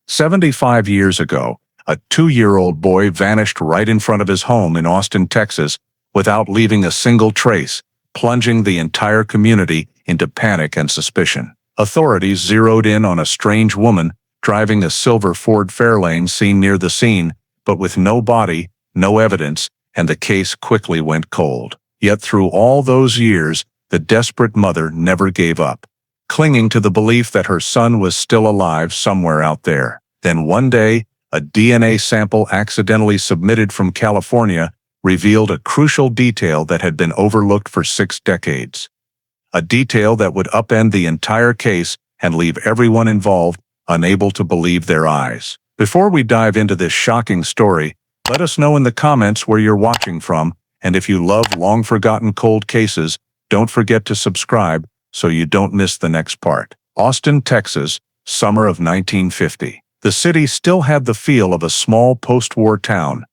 75 years ago, a 2-year-old boy vanished right in front of his home in Austin, Texas, without leaving a single trace, plunging the entire community into panic and suspicion. Authorities zeroed in on a strange woman driving a silver Ford Fairlane seen near the scene, but with no body, no evidence, and the case quickly went cold. Yet through all those years, the desperate mother never gave up, clinging to the belief that her son was still alive somewhere out there. Then one day, a DNA sample accidentally submitted from California revealed a crucial detail that had been overlooked for 6 decades. A detail that would upend the entire case and leave everyone involved unable to believe their eyes. Before we dive into this shocking story, let us know in the comments where you're watching from, and if you love long-forgotten cold cases, don't forget to subscribe so you don't miss the next part. Austin, Texas, summer of 1950. The city still had the feel of a small post-war town.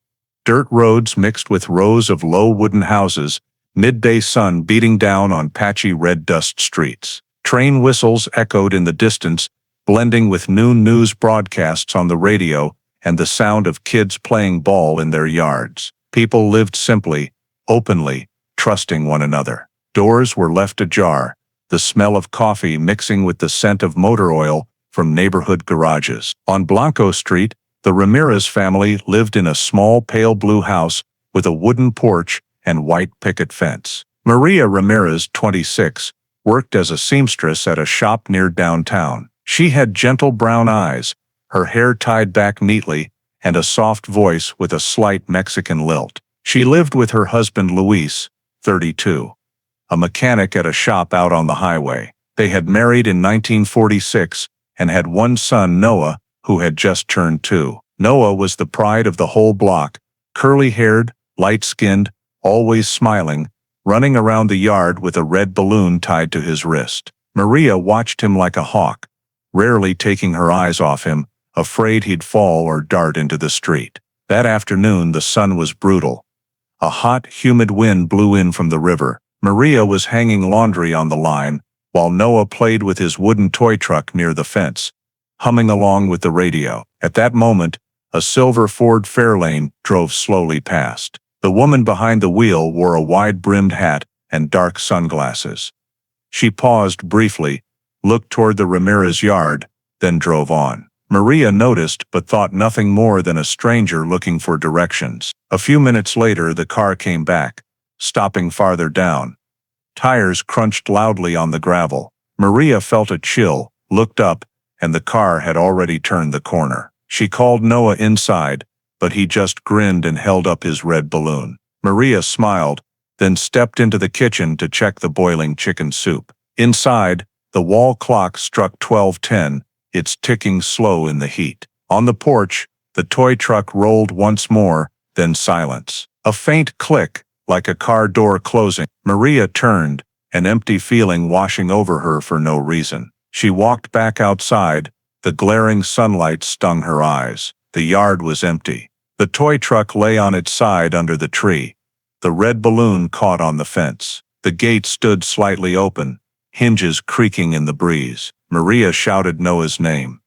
Dirt roads mixed with rows of low wooden houses, midday sun beating down on patchy red dust streets. Train whistles echoed in the distance, blending with noon news broadcasts on the radio and the sound of kids playing ball in their yards. People lived simply, openly, trusting one another. Doors were left ajar, the smell of coffee mixing with the scent of motor oil from neighborhood garages. On Blanco Street, the Ramirez family lived in a small pale blue house with a wooden porch and white picket fence. Maria Ramirez, 26, worked as a seamstress at a shop near downtown. She had gentle brown eyes, her hair tied back neatly, and a soft voice with a slight Mexican lilt. She lived with her husband Luis, 32, a mechanic at a shop out on the highway. They had married in 1946 and had one son, Noah, who had just turned 2. Noah was the pride of the whole block, curly-haired, light-skinned, always smiling, running around the yard with a red balloon tied to his wrist. Maria watched him like a hawk, rarely taking her eyes off him, afraid he'd fall or dart into the street. That afternoon the sun was brutal. A hot, humid wind blew in from the river. Maria was hanging laundry on the line, while Noah played with his wooden toy truck near the fence, humming along with the radio. At that moment, a silver Ford Fairlane drove slowly past. The woman behind the wheel wore a wide-brimmed hat and dark sunglasses. She paused briefly, looked toward the Ramirez yard, then drove on. Maria noticed but thought nothing more than a stranger looking for directions. A few minutes later the car came back, stopping farther down. Tires crunched loudly on the gravel. Maria felt a chill, looked up, and the car had already turned the corner. She called Noah inside, but he just grinned and held up his red balloon. Maria smiled, then stepped into the kitchen to check the boiling chicken soup. Inside, the wall clock struck 12:10, its ticking slow in the heat. On the porch, the toy truck rolled once more, then silence. A faint click, like a car door closing. Maria turned, an empty feeling washing over her for no reason. She walked back outside. The glaring sunlight stung her eyes. The yard was empty. The toy truck lay on its side under the tree. The red balloon caught on the fence. The gate stood slightly open, hinges creaking in the breeze. Maria shouted Noah's name.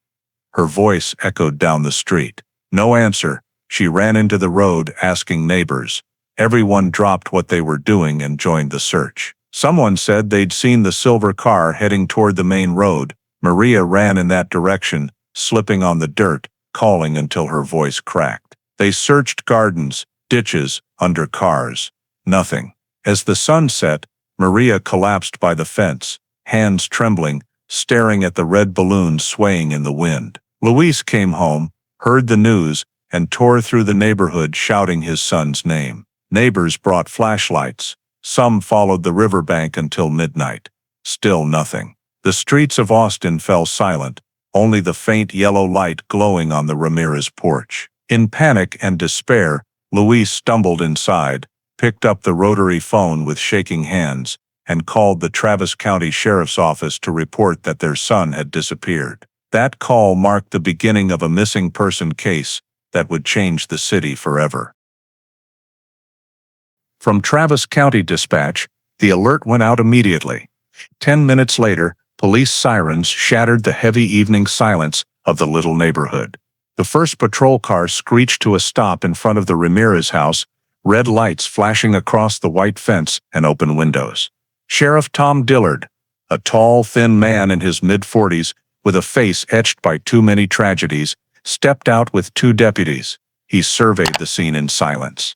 Her voice echoed down the street. No answer. She ran into the road, asking neighbors. Everyone dropped what they were doing and joined the search. Someone said they'd seen the silver car heading toward the main road. Maria ran in that direction, slipping on the dirt, calling until her voice cracked. They searched gardens, ditches, under cars. Nothing. As the sun set, Maria collapsed by the fence, hands trembling, staring at the red balloon swaying in the wind. Luis came home, heard the news, and tore through the neighborhood shouting his son's name. Neighbors brought flashlights. Some followed the riverbank until midnight. Still nothing. The streets of Austin fell silent, only the faint yellow light glowing on the Ramirez porch. In panic and despair, Luis stumbled inside, picked up the rotary phone with shaking hands, and called the Travis County Sheriff's Office to report that their son had disappeared. That call marked the beginning of a missing person case that would change the city forever. From Travis County Dispatch, the alert went out immediately. 10 minutes later, police sirens shattered the heavy evening silence of the little neighborhood. The first patrol car screeched to a stop in front of the Ramirez house, red lights flashing across the white fence and open windows. Sheriff Tom Dillard, a tall, thin man in his mid-40s, with a face etched by too many tragedies, stepped out with two deputies. He surveyed the scene in silence.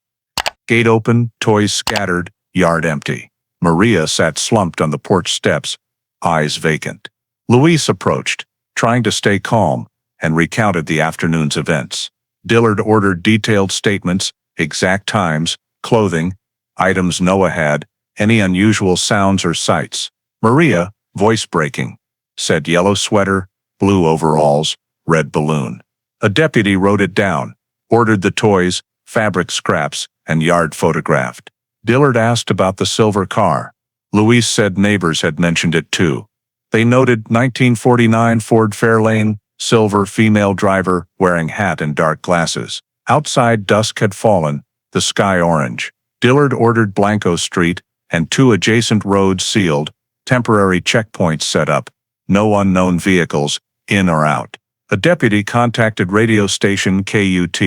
Gate open, toys scattered, yard empty. Maria sat slumped on the porch steps, eyes vacant. Luis approached, trying to stay calm, and recounted the afternoon's events. Dillard ordered detailed statements, exact times, clothing, items Noah had, any unusual sounds or sights. Maria, voice breaking, said yellow sweater, blue overalls, red balloon. A deputy wrote it down, ordered the toys, fabric scraps, and yard photographed. Dillard asked about the silver car. Luis said neighbors had mentioned it too. They noted 1949 Ford Fairlane, silver female driver, wearing hat and dark glasses. Outside dusk had fallen, the sky orange. Dillard ordered Blanco Street and two adjacent roads sealed, temporary checkpoints set up, no unknown vehicles, in or out. A deputy contacted radio station KUT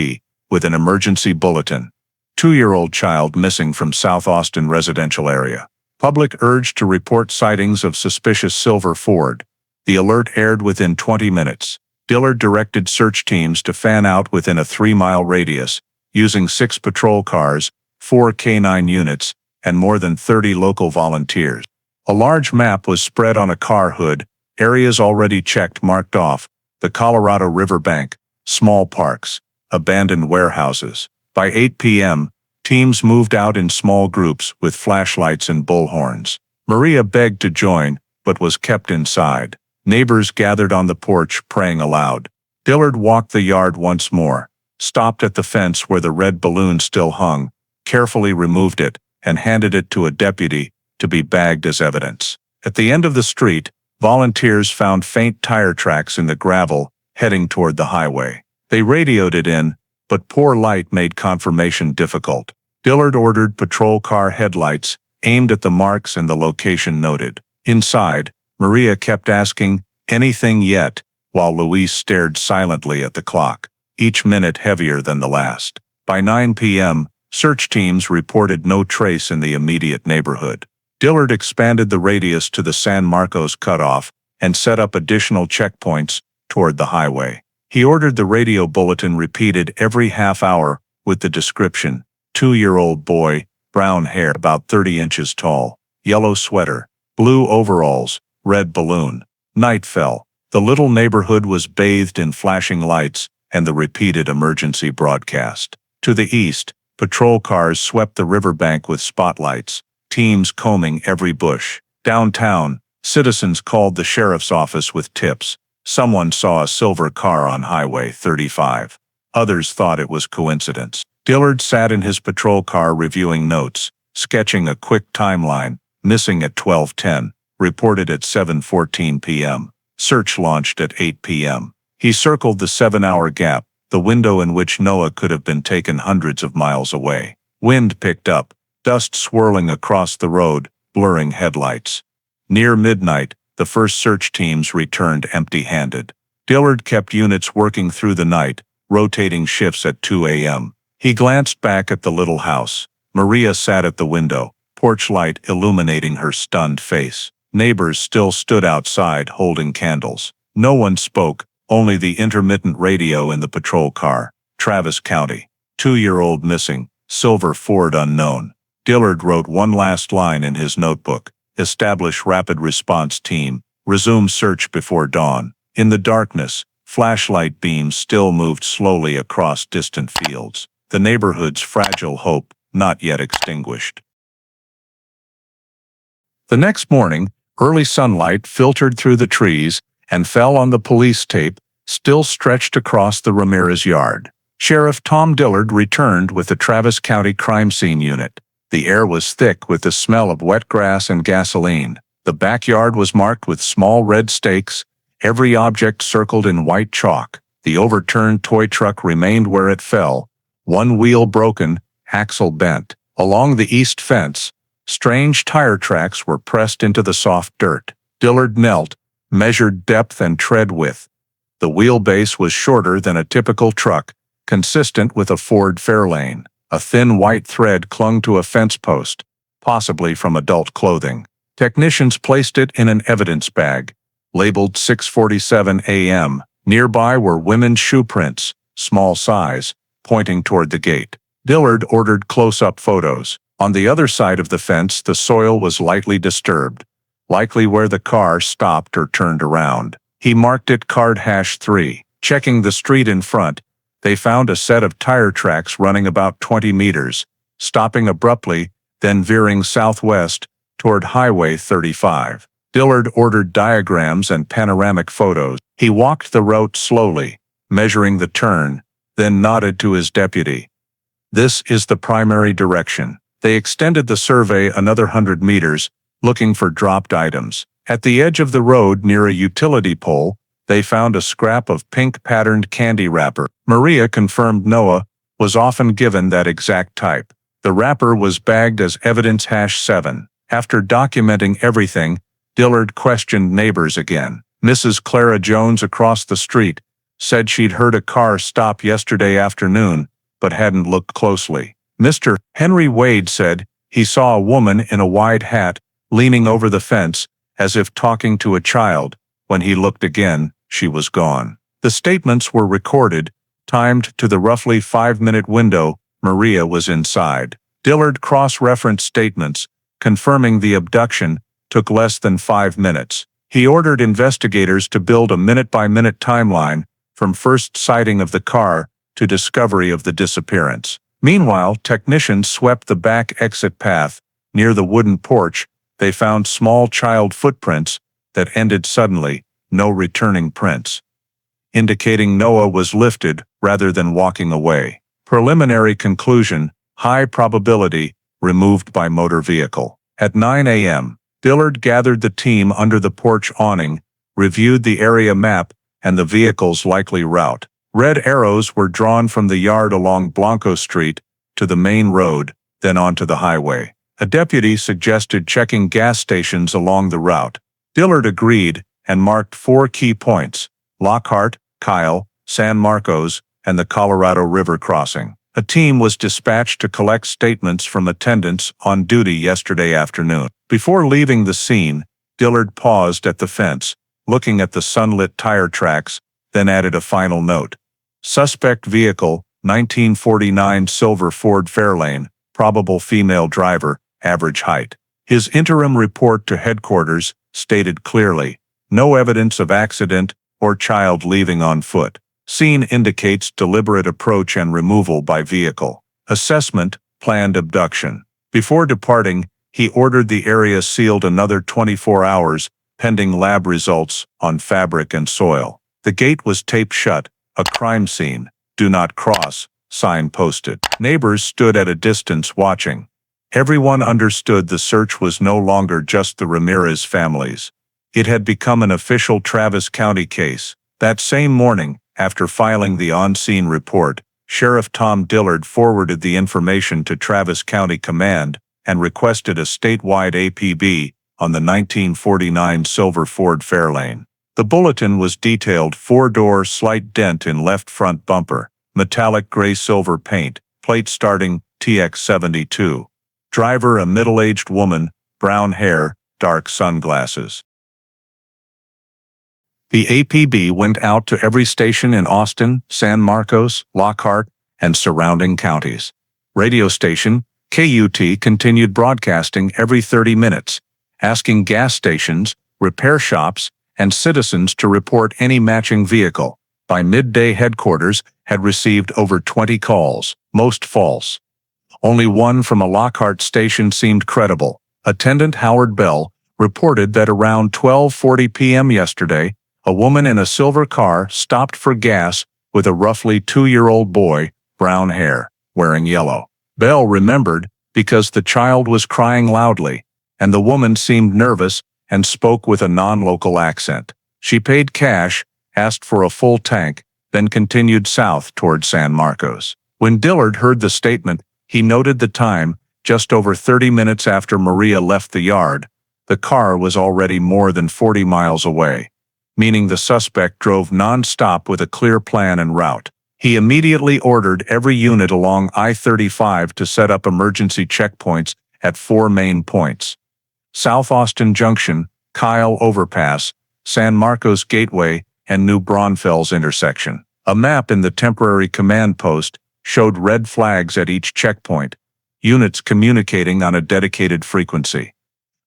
with an emergency bulletin. 2-year-old child missing from South Austin residential area. Public urged to report sightings of suspicious silver Ford. The alert aired within 20 minutes. Dillard directed search teams to fan out within a 3-mile radius, using 6 patrol cars, 4 K-9 units, and more than 30 local volunteers. A large map was spread on a car hood, areas already checked marked off, the Colorado River bank, small parks, abandoned warehouses. By 8 p.m., teams moved out in small groups with flashlights and bullhorns. Maria begged to join, but was kept inside. Neighbors gathered on the porch, praying aloud. Dillard walked the yard once more, stopped at the fence where the red balloon still hung, carefully removed it, and handed it to a deputy to be bagged as evidence. At the end of the street, volunteers found faint tire tracks in the gravel, heading toward the highway. They radioed it in, but poor light made confirmation difficult. Dillard ordered patrol car headlights, aimed at the marks and the location noted. Inside, Maria kept asking, "Anything yet?" while Luis stared silently at the clock, each minute heavier than the last. By 9 p.m., search teams reported no trace in the immediate neighborhood. Dillard expanded the radius to the San Marcos cutoff and set up additional checkpoints toward the highway. He ordered the radio bulletin repeated every half hour with the description: 2-year-old boy, brown hair about 30 inches tall, yellow sweater, blue overalls, red balloon. Night fell. The little neighborhood was bathed in flashing lights and the repeated emergency broadcast. To the east, patrol cars swept the riverbank with spotlights, teams combing every bush. Downtown, citizens called the sheriff's office with tips. Someone saw a silver car on Highway 35. Others thought it was coincidence. Dillard sat in his patrol car reviewing notes, sketching a quick timeline: missing at 12:10, reported at 7:14 p.m. Search launched at 8 p.m. He circled the 7-hour gap, the window in which Noah could have been taken hundreds of miles away. Wind picked up, dust swirling across the road, blurring headlights. Near midnight, the first search teams returned empty-handed. Dillard kept units working through the night, rotating shifts at 2 a.m. He glanced back at the little house. Maria sat at the window, porch light illuminating her stunned face. Neighbors still stood outside holding candles. No one spoke, only the intermittent radio in the patrol car. Travis County. 2-year-old missing, silver Ford unknown. Dillard wrote one last line in his notebook: establish rapid response team, resume search before dawn. In the darkness, flashlight beams still moved slowly across distant fields. The neighborhood's fragile hope, not yet extinguished. The next morning, early sunlight filtered through the trees and fell on the police tape still stretched across the Ramirez yard. Sheriff Tom Dillard returned with the Travis County Crime Scene Unit. The air was thick with the smell of wet grass and gasoline. The backyard was marked with small red stakes, every object circled in white chalk. The overturned toy truck remained where it fell, one wheel broken, axle bent. Along the east fence, strange tire tracks were pressed into the soft dirt. Dillard knelt, measured depth and tread width. The wheelbase was shorter than a typical truck, consistent with a Ford Fairlane. A thin white thread clung to a fence post, possibly from adult clothing. Technicians placed it in an evidence bag, labeled 6:47 a.m. Nearby were women's shoe prints, small size, pointing toward the gate. Dillard ordered close-up photos. On the other side of the fence, the soil was lightly disturbed, likely where the car stopped or turned around. He marked it card #3. Checking the street in front, they found a set of tire tracks running about 20 meters, stopping abruptly, then veering southwest toward Highway 35. Dillard ordered diagrams and panoramic photos. He walked the route slowly, measuring the turn, then nodded to his deputy. "This is the primary direction." They extended the survey another 100 meters, looking for dropped items. At the edge of the road near a utility pole, they found a scrap of pink-patterned candy wrapper. Maria confirmed Noah was often given that exact type. The wrapper was bagged as evidence #7. After documenting everything, Dillard questioned neighbors again. Mrs. Clara Jones across the street said she'd heard a car stop yesterday afternoon, but hadn't looked closely. Mr. Henry Wade said he saw a woman in a wide hat leaning over the fence as if talking to a child. When he looked again, she was gone. The statements were recorded, timed to the roughly 5-minute window Maria was inside. Dillard cross-referenced statements, confirming the abduction took less than 5 minutes. He ordered investigators to build a minute-by-minute timeline from first sighting of the car to discovery of the disappearance. Meanwhile, technicians swept the back exit path. Near the wooden porch, they found small child footprints that ended suddenly, no returning prints, indicating Noah was lifted rather than walking away. Preliminary conclusion: high probability, removed by motor vehicle. At 9 a.m., Dillard gathered the team under the porch awning, reviewed the area map and the vehicle's likely route. Red arrows were drawn from the yard along Blanco Street to the main road, then onto the highway. A deputy suggested checking gas stations along the route. Dillard agreed and marked 4 key points: Lockhart, Kyle, San Marcos, and the Colorado River crossing. A team was dispatched to collect statements from attendants on duty yesterday afternoon. Before leaving the scene, Dillard paused at the fence, looking at the sunlit tire tracks, then added a final note. Suspect vehicle, 1949 silver Ford Fairlane, probable female driver, average height. His interim report to headquarters stated clearly, no evidence of accident or child leaving on foot. Scene indicates deliberate approach and removal by vehicle. Assessment, planned abduction. Before departing, he ordered the area sealed another 24 hours, pending lab results on fabric and soil. The gate was taped shut. A crime scene, do not cross, sign posted. Neighbors stood at a distance watching. Everyone understood the search was no longer just the Ramirez families. It had become an official Travis County case. That same morning, after filing the on-scene report, Sheriff Tom Dillard forwarded the information to Travis County Command and requested a statewide APB on the 1949 silver Ford Fairlane. The bulletin was detailed: 4-door, slight dent in left front bumper, metallic gray-silver paint, plate starting TX72. Driver a middle-aged woman, brown hair, dark sunglasses. The APB went out to every station in Austin, San Marcos, Lockhart, and surrounding counties. Radio station KUT continued broadcasting every 30 minutes, asking gas stations, repair shops, and citizens to report any matching vehicle. By midday, headquarters had received over 20 calls, most false. Only one from a Lockhart station seemed credible. Attendant Howard Bell reported that around 12:40 p.m. yesterday, a woman in a silver car stopped for gas with a roughly 2-year-old boy, brown hair, wearing yellow. Bell remembered because the child was crying loudly, and the woman seemed nervous and spoke with a non-local accent. She paid cash, asked for a full tank, then continued south toward San Marcos. When Dillard heard the statement, he noted the time, just over 30 minutes after Maria left the yard. The car was already more than 40 miles away. meaning the suspect drove non-stop with a clear plan and route. He immediately ordered every unit along I-35 to set up emergency checkpoints at 4 main points: South Austin Junction, Kyle Overpass, San Marcos Gateway, and New Braunfels intersection. A map in the temporary command post showed red flags at each checkpoint, units communicating on a dedicated frequency.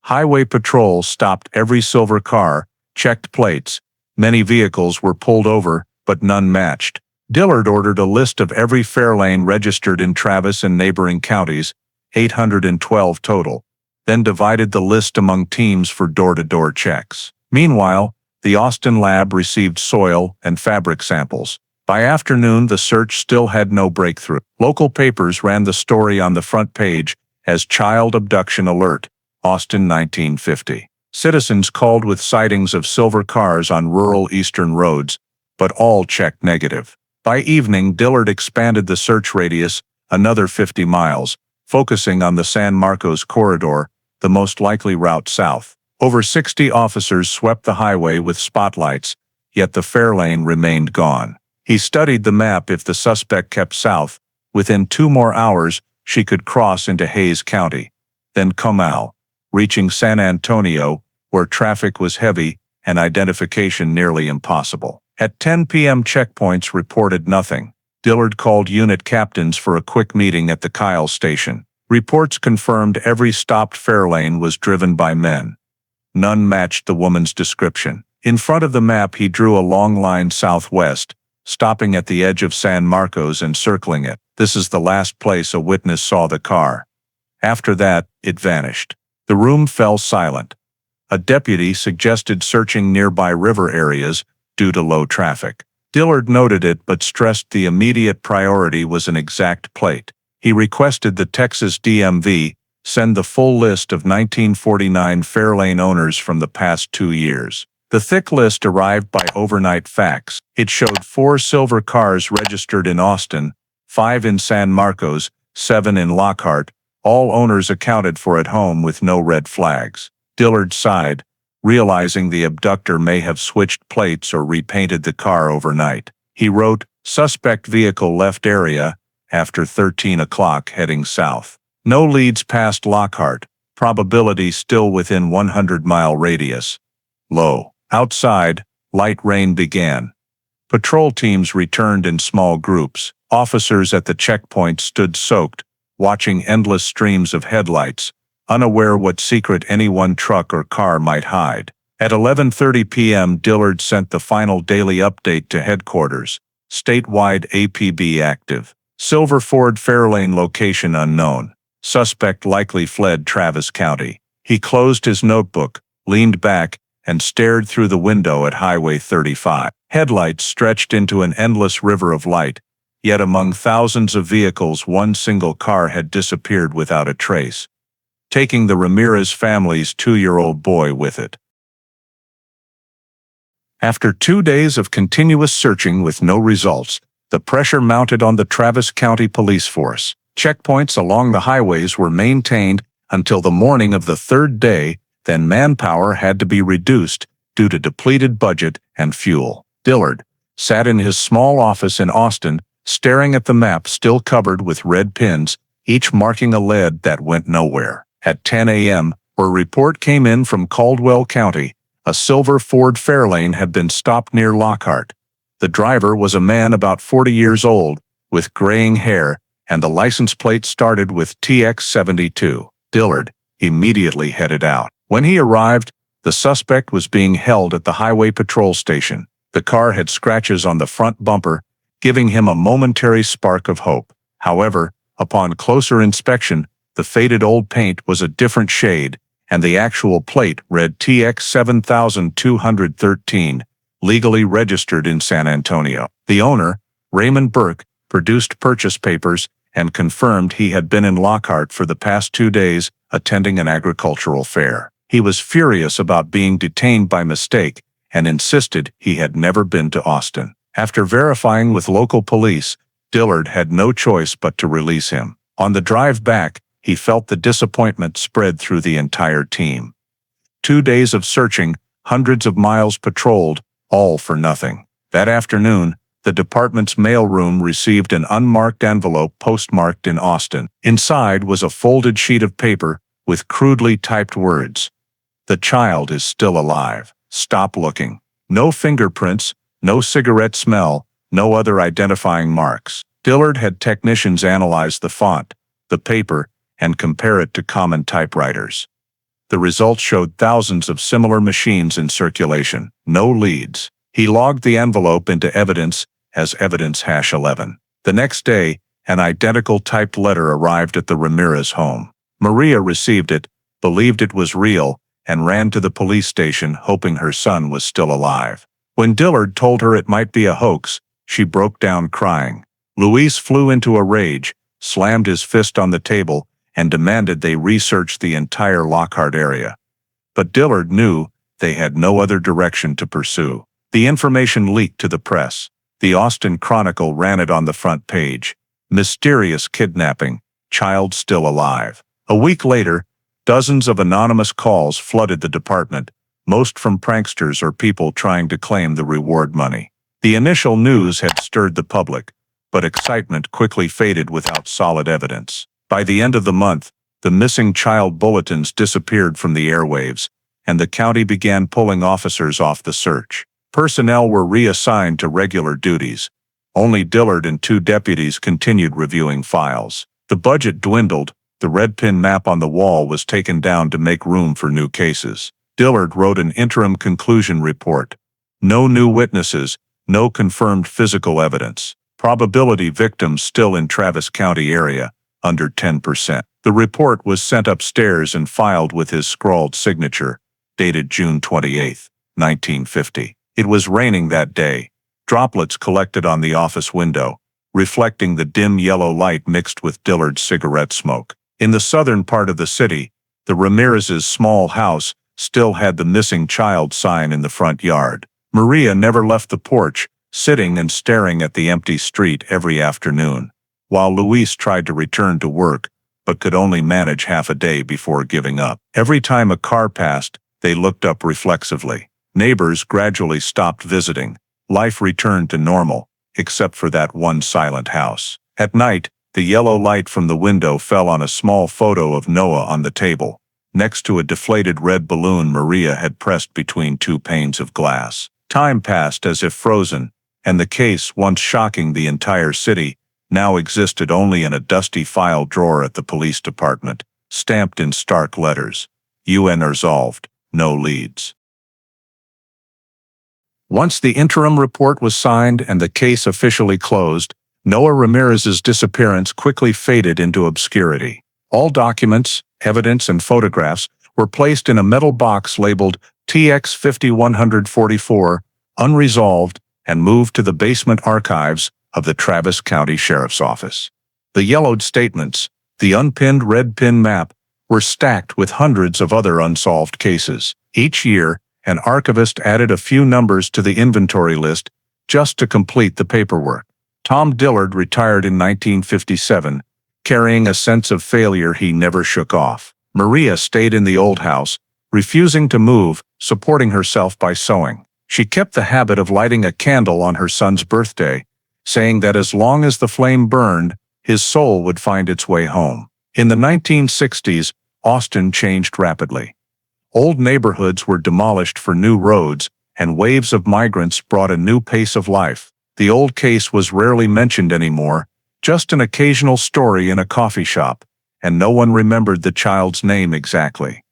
Highway patrol stopped every silver car, checked plates. Many vehicles were pulled over, but none matched. Dillard ordered a list of every Fairlane registered in Travis and neighboring counties, 812 total, then divided the list among teams for door-to-door checks. Meanwhile, the Austin lab received soil and fabric samples. By afternoon, the search still had no breakthrough. Local papers ran the story on the front page as Child Abduction Alert, Austin 1950. Citizens called with sightings of silver cars on rural eastern roads, but all checked negative. By evening, Dillard expanded the search radius another 50 miles, focusing on the San Marcos corridor, the most likely route south. Over 60 officers swept the highway with spotlights, yet the Fairlane remained gone. He studied the map. If the suspect kept south, within 2 more hours, she could cross into Hays County, then Comal, reaching San Antonio, where traffic was heavy and identification nearly impossible. At 10 p.m. checkpoints reported nothing. Dillard called unit captains for a quick meeting at the Kyle station. Reports confirmed every stopped Fairlane was driven by men. None matched the woman's description. In front of the map, he drew a long line southwest, stopping at the edge of San Marcos and circling it. This is the last place a witness saw the car. After that, it vanished. The room fell silent. A deputy suggested searching nearby river areas due to low traffic. Dillard noted it but stressed the immediate priority was an exact plate. He requested the Texas DMV send the full list of 1949 Fairlane owners from the past 2 years. The thick list arrived by overnight fax. It showed 4 silver cars registered in Austin, 5 in San Marcos, 7 in Lockhart, all owners accounted for at home with no red flags. Dillard sighed, realizing the abductor may have switched plates or repainted the car overnight. He wrote, "Suspect vehicle left area after 13 o'clock heading south. No leads past Lockhart, probability still within 100-mile radius. Low." Outside, light rain began. Patrol teams returned in small groups. Officers at the checkpoint stood soaked, watching endless streams of headlights, unaware what secret any one truck or car might hide. At 11:30 p.m., Dillard sent the final daily update to headquarters. Statewide APB active. Silver Ford Fairlane location unknown. Suspect likely fled Travis County. He closed his notebook, leaned back, and stared through the window at Highway 35. Headlights stretched into an endless river of light, yet among thousands of vehicles one single car had disappeared without a trace, taking the Ramirez family's 2-year-old boy with it. After 2 days of continuous searching with no results, the pressure mounted on the Travis County Police Force. Checkpoints along the highways were maintained until the morning of the 3rd day, then manpower had to be reduced due to depleted budget and fuel. Dillard sat in his small office in Austin, staring at the map still covered with red pins, each marking a lead that went nowhere. At 10 a.m., a report came in from Caldwell County. A silver Ford Fairlane had been stopped near Lockhart. The driver was a man about 40 years old, with graying hair, and the license plate started with TX72. Dillard immediately headed out. When he arrived, the suspect was being held at the highway patrol station. The car had scratches on the front bumper, giving him a momentary spark of hope. However, upon closer inspection, the faded old paint was a different shade, and the actual plate read TX 7213, legally registered in San Antonio. The owner, Raymond Burke, produced purchase papers and confirmed he had been in Lockhart for the past 2 days attending an agricultural fair. He was furious about being detained by mistake and insisted he had never been to Austin. After verifying with local police, Dillard had no choice but to release him. On the drive back, he felt the disappointment spread through the entire team. 2 days of searching, hundreds of miles patrolled, All for nothing. That afternoon, the department's mailroom received an unmarked envelope postmarked in Austin. Inside was a folded sheet of paper with crudely typed words. "The child is still alive. Stop looking." No fingerprints, no cigarette smell, no other identifying marks. Dillard had technicians analyze the font, the paper, and compare it to common typewriters. The results showed thousands of similar machines in circulation. No leads. He logged the envelope into evidence as evidence #11. The next day, an identical typed letter arrived at the Ramirez home. Maria received it, believed it was real, and ran to the police station hoping her son was still alive. When Dillard told her it might be a hoax, she broke down crying. Luis flew into a rage, slammed his fist on the table, and demanded they research the entire Lockhart area. But Dillard knew they had no other direction to pursue. The information leaked to the press. The Austin Chronicle ran it on the front page. Mysterious kidnapping, child still alive. A week later, dozens of anonymous calls flooded the department, most from pranksters or people trying to claim the reward money. The initial news had stirred the public, but excitement quickly faded without solid evidence. By the end of the month, the missing child bulletins disappeared from the airwaves, and the county began pulling officers off the search. Personnel were reassigned to regular duties. Only Dillard and 2 deputies continued reviewing files. The budget dwindled. The red pin map on the wall was taken down to make room for new cases. Dillard wrote an interim conclusion report. No new witnesses, no confirmed physical evidence. Probability victims still in Travis County area, under 10%. The report was sent upstairs and filed with his scrawled signature, dated June 28, 1950. It was raining that day. Droplets collected on the office window, reflecting the dim yellow light mixed with Dillard's cigarette smoke. In the southern part of the city, the Ramirez's small house still had the missing child sign in the front yard. Maria never left the porch, sitting and staring at the empty street every afternoon, while Luis tried to return to work, but could only manage half a day before giving up. Every time a car passed, they looked up reflexively. Neighbors gradually stopped visiting. Life returned to normal, except for that one silent house. At night, the yellow light from the window fell on a small photo of Noah on the table, next to a deflated red balloon Maria had pressed between 2 panes of glass. Time passed as if frozen, and the case, once shocking the entire city, now existed only in a dusty file drawer at the police department, stamped in stark letters. Unresolved, no leads. Once the interim report was signed and the case officially closed, Noah Ramirez's disappearance quickly faded into obscurity. All documents, evidence, and photographs were placed in a metal box labeled TX 5144, unresolved, and moved to the basement archives of the Travis County Sheriff's Office. The yellowed statements, the unpinned red pin map, were stacked with hundreds of other unsolved cases. Each year, an archivist added a few numbers to the inventory list just to complete the paperwork. Tom Dillard retired in 1957, carrying a sense of failure he never shook off. Maria stayed in the old house, refusing to move, supporting herself by sewing. She kept the habit of lighting a candle on her son's birthday, saying that as long as the flame burned, his soul would find its way home. In the 1960s, Austin changed rapidly. Old neighborhoods were demolished for new roads, and waves of migrants brought a new pace of life. The old case was rarely mentioned anymore, just an occasional story in a coffee shop, and no one remembered the child's name exactly.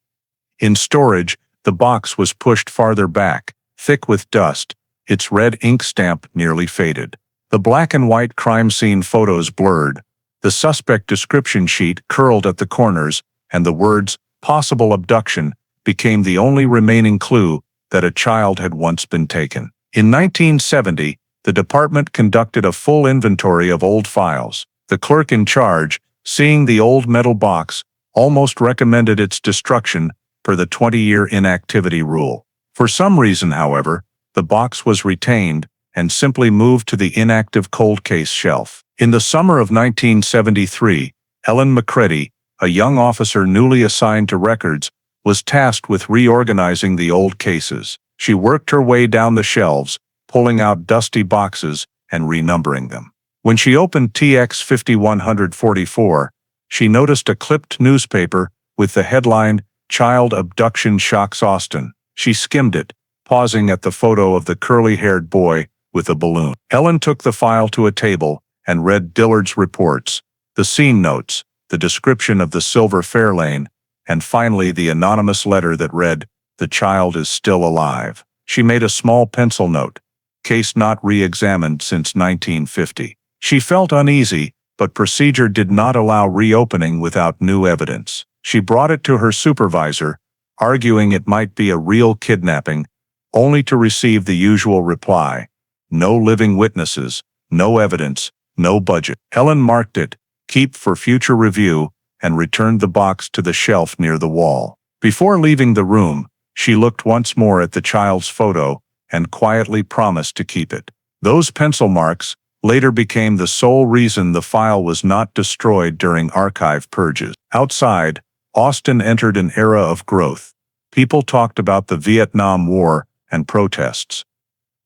In storage, the box was pushed farther back, thick with dust, its red ink stamp nearly faded. The black and white crime scene photos blurred, the suspect description sheet curled at the corners, and the words, "possible abduction," became the only remaining clue that a child had once been taken. In 1970, the department conducted a full inventory of old files. The clerk in charge, seeing the old metal box, almost recommended its destruction per the 20-year inactivity rule. For some reason, however, the box was retained and simply moved to the inactive cold case shelf. In the summer of 1973, Ellen McCready, a young officer newly assigned to records, was tasked with reorganizing the old cases. She worked her way down the shelves, pulling out dusty boxes and renumbering them. When she opened TX 5144, she noticed a clipped newspaper with the headline, "Child Abduction Shocks Austin." She skimmed it, pausing at the photo of the curly-haired boy with a balloon. Ellen took the file to a table and read Dillard's reports, the scene notes, the description of the silver Fairlane, and finally the anonymous letter that read, "The child is still alive." She made a small pencil note, "Case not re-examined since 1950. She felt uneasy, but procedure did not allow reopening without new evidence. She brought it to her supervisor, arguing it might be a real kidnapping, only to receive the usual reply: no living witnesses, no evidence, no budget. Ellen marked it, "Keep for future review," and returned the box to the shelf near the wall. Before leaving the room, she looked once more at the child's photo and quietly promised to keep it. Those pencil marks later became the sole reason the file was not destroyed during archive purges. Outside, Austin entered an era of growth. People talked about the Vietnam War and protests.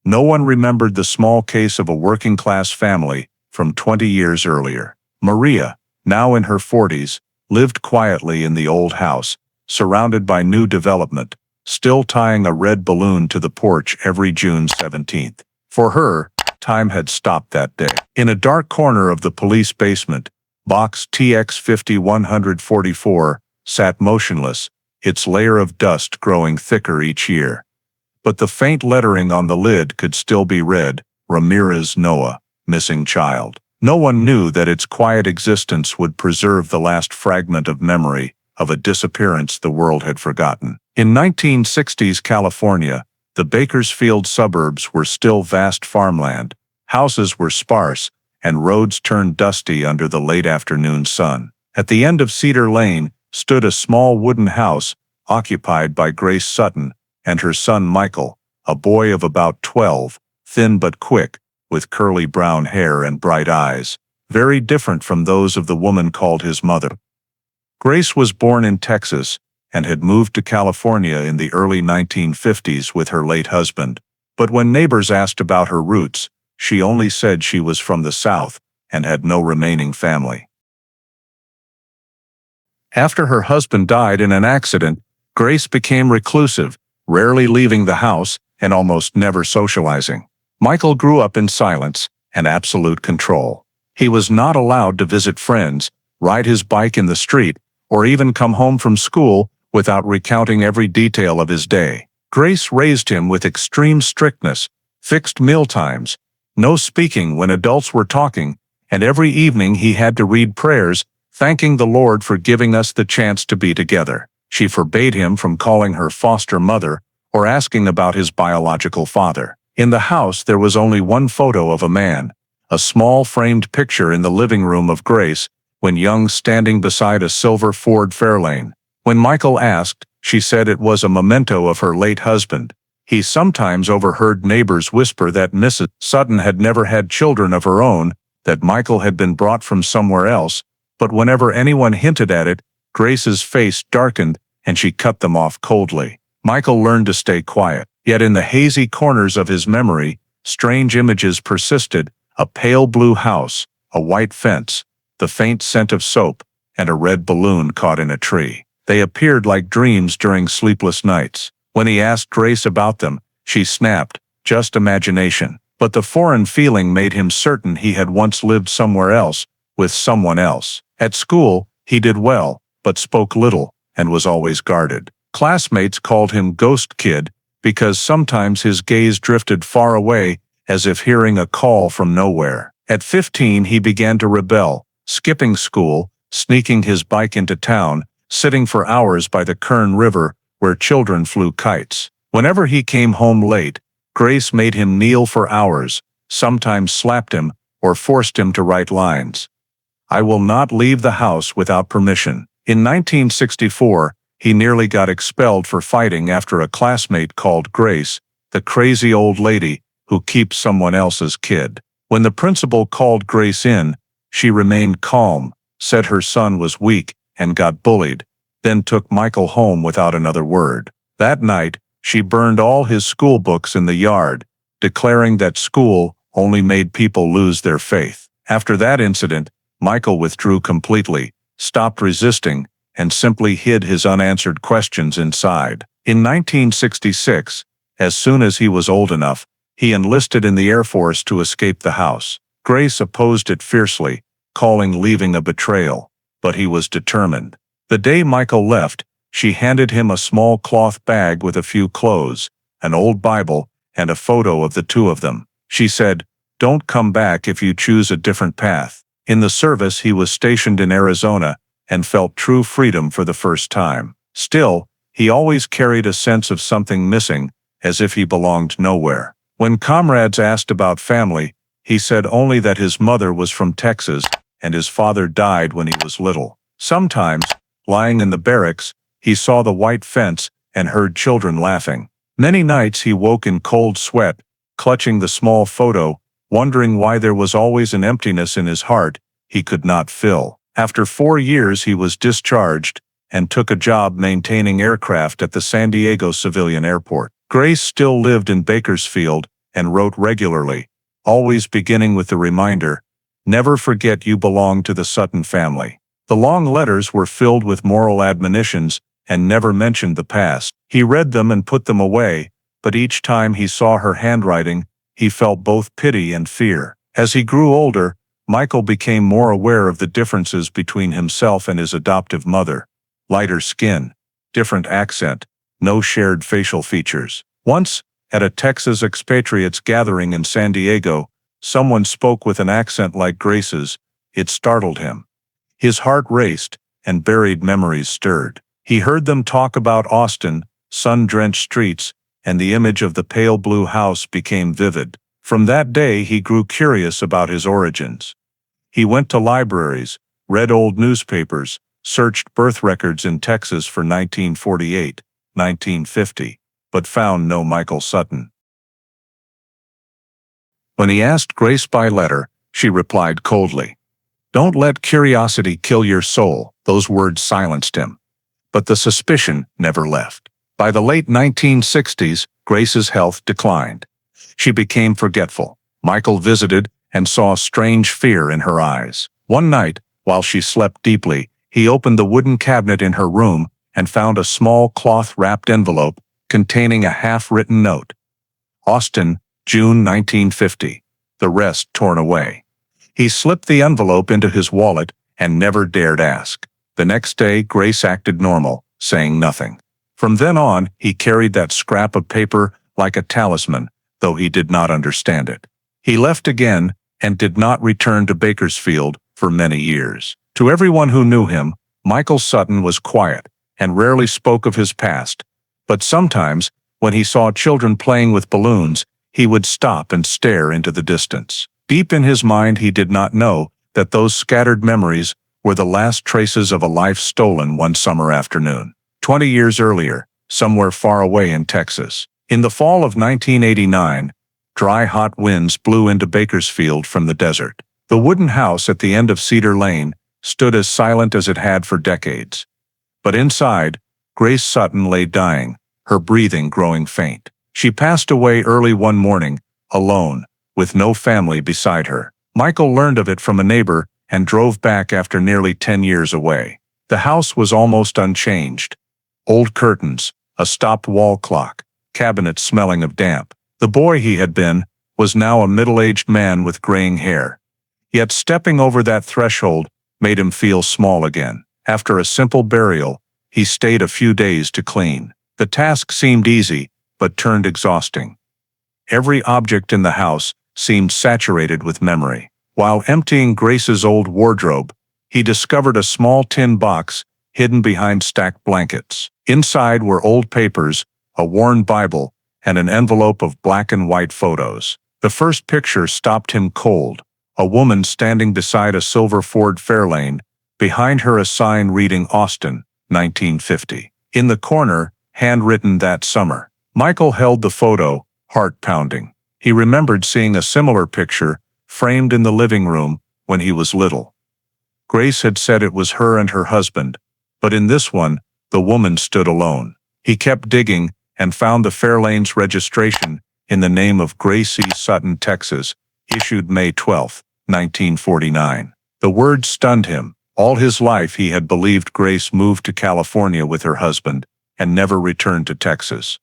No one remembered the small case of a working-class family from 20 years earlier. Maria, now in her 40s, lived quietly in the old house, surrounded by new development, still tying a red balloon to the porch every June 17th. For her, time had stopped that day. In a dark corner of the police basement, box TX 5144 sat motionless, its layer of dust growing thicker each year. But the faint lettering on the lid could still be read, "Ramirez Noah, missing child." No one knew that its quiet existence would preserve the last fragment of memory of a disappearance the world had forgotten. In 1960s California, the Bakersfield suburbs were still vast farmland, houses were sparse, and roads turned dusty under the late afternoon sun. At the end of Cedar Lane stood a small wooden house occupied by Grace Sutton and her son Michael, a boy of about 12, thin but quick, with curly brown hair and bright eyes, very different from those of the woman called his mother. Grace was born in Texas and had moved to California in the early 1950s with her late husband, but when neighbors asked about her roots, she only said she was from the South and had no remaining family. After her husband died in an accident, Grace became reclusive, rarely leaving the house and almost never socializing. Michael grew up in silence and absolute control. He was not allowed to visit friends, ride his bike in the street, or even come home from school without recounting every detail of his day. Grace raised him with extreme strictness, fixed meal times, no speaking when adults were talking, and every evening he had to read prayers, thanking the Lord for giving us the chance to be together. She forbade him from calling her foster mother or asking about his biological father. In the house there was only one photo of a man, a small framed picture in the living room of Grace, when young, standing beside a silver Ford Fairlane. When Michael asked, she said it was a memento of her late husband. He sometimes overheard neighbors whisper that Mrs. Sutton had never had children of her own, that Michael had been brought from somewhere else, but whenever anyone hinted at it, Grace's face darkened and she cut them off coldly. Michael learned to stay quiet, yet in the hazy corners of his memory, strange images persisted: a pale blue house, a white fence, the faint scent of soap, and a red balloon caught in a tree. They appeared like dreams during sleepless nights. When he asked Grace about them, she snapped, "Just imagination." But the foreign feeling made him certain he had once lived somewhere else, with someone else. At school, he did well, but spoke little, and was always guarded. Classmates called him Ghost Kid, because sometimes his gaze drifted far away, as if hearing a call from nowhere. At 15 he began to rebel, skipping school, sneaking his bike into town, sitting for hours by the Kern River, where children flew kites. Whenever he came home late, Grace made him kneel for hours, sometimes slapped him, or forced him to write lines. "I will not leave the house without permission." In 1964, he nearly got expelled for fighting after a classmate called Grace the crazy old lady who keeps someone else's kid. When the principal called Grace in, she remained calm, said her son was weak and got bullied, then took Michael home without another word. That night, She burned all his school books in the yard, declaring that school only made people lose their faith. After that incident, Michael withdrew completely, stopped resisting, and simply hid his unanswered questions inside. In 1966, as soon as he was old enough, he enlisted in the Air Force to escape the house. Grace opposed it fiercely, calling leaving a betrayal, but he was determined. The day Michael left, she handed him a small cloth bag with a few clothes, an old Bible, and a photo of the two of them. She said, "Don't come back if you choose a different path." In the service, he was stationed in Arizona and felt true freedom for the first time. Still, he always carried a sense of something missing, as if he belonged nowhere. When comrades asked about family, he said only that his mother was from Texas and his father died when he was little. Sometimes, lying in the barracks, he saw the white fence and heard children laughing. Many nights he woke in cold sweat, clutching the small photo, wondering why there was always an emptiness in his heart he could not fill. After 4 years he was discharged and took a job maintaining aircraft at the San Diego civilian airport. Grace still lived in Bakersfield and wrote regularly, always beginning with the reminder, "Never forget you belong to the Sutton family." The long letters were filled with moral admonitions and never mentioned the past. He read them and put them away, but each time he saw her handwriting, he felt both pity and fear. As he grew older, Michael became more aware of the differences between himself and his adoptive mother. Lighter skin, different accent, no shared facial features. Once, at a Texas expatriates gathering in San Diego, someone spoke with an accent like Grace's. It startled him. His heart raced, and buried memories stirred. He heard them talk about Austin, sun-drenched streets, and the image of the pale blue house became vivid. From that day he grew curious about his origins. He went to libraries, read old newspapers, searched birth records in Texas for 1948, 1950, but found no Michael Sutton. When he asked Grace by letter, she replied coldly, "Don't let curiosity kill your soul." Those words silenced him. But the suspicion never left. By the late 1960s, Grace's health declined. She became forgetful. Michael visited and saw strange fear in her eyes. One night, while she slept deeply, he opened the wooden cabinet in her room and found a small cloth-wrapped envelope containing a half-written note. Austin, June 1950. The rest torn away. He slipped the envelope into his wallet and never dared ask. The next day, Grace acted normal, saying nothing. From then on, he carried that scrap of paper like a talisman, though he did not understand it. He left again and did not return to Bakersfield for many years. To everyone who knew him, Michael Sutton was quiet and rarely spoke of his past. But sometimes, when he saw children playing with balloons, he would stop and stare into the distance. Deep in his mind, he did not know that those scattered memories were the last traces of a life stolen one summer afternoon. 20 years earlier, somewhere far away in Texas. In the fall of 1989, dry hot winds blew into Bakersfield from the desert. The wooden house at the end of Cedar Lane stood as silent as it had for decades. But inside, Grace Sutton lay dying, her breathing growing faint. She passed away early one morning, alone, with no family beside her. Michael learned of it from a neighbor and drove back after nearly 10 years away. The house was almost unchanged. Old curtains, a stopped wall clock, cabinets smelling of damp. The boy he had been was now a middle-aged man with graying hair. Yet stepping over that threshold made him feel small again. After a simple burial, he stayed a few days to clean. The task seemed easy, but turned exhausting. Every object in the house seemed saturated with memory. While emptying Grace's old wardrobe, he discovered a small tin box hidden behind stacked blankets. Inside were old papers, a worn Bible, and an envelope of black and white photos. The first picture stopped him cold. A woman standing beside a silver Ford Fairlane, behind her a sign reading Austin, 1950. In the corner, handwritten that summer. Michael held the photo, heart pounding. He remembered seeing a similar picture, framed in the living room, when he was little. Grace had said it was her and her husband, but in this one, the woman stood alone. He kept digging, and found the Fairlane's registration in the name of Grace E. Sutton, Texas, issued May 12, 1949. The word stunned him. All his life he had believed Grace moved to California with her husband and never returned to Texas.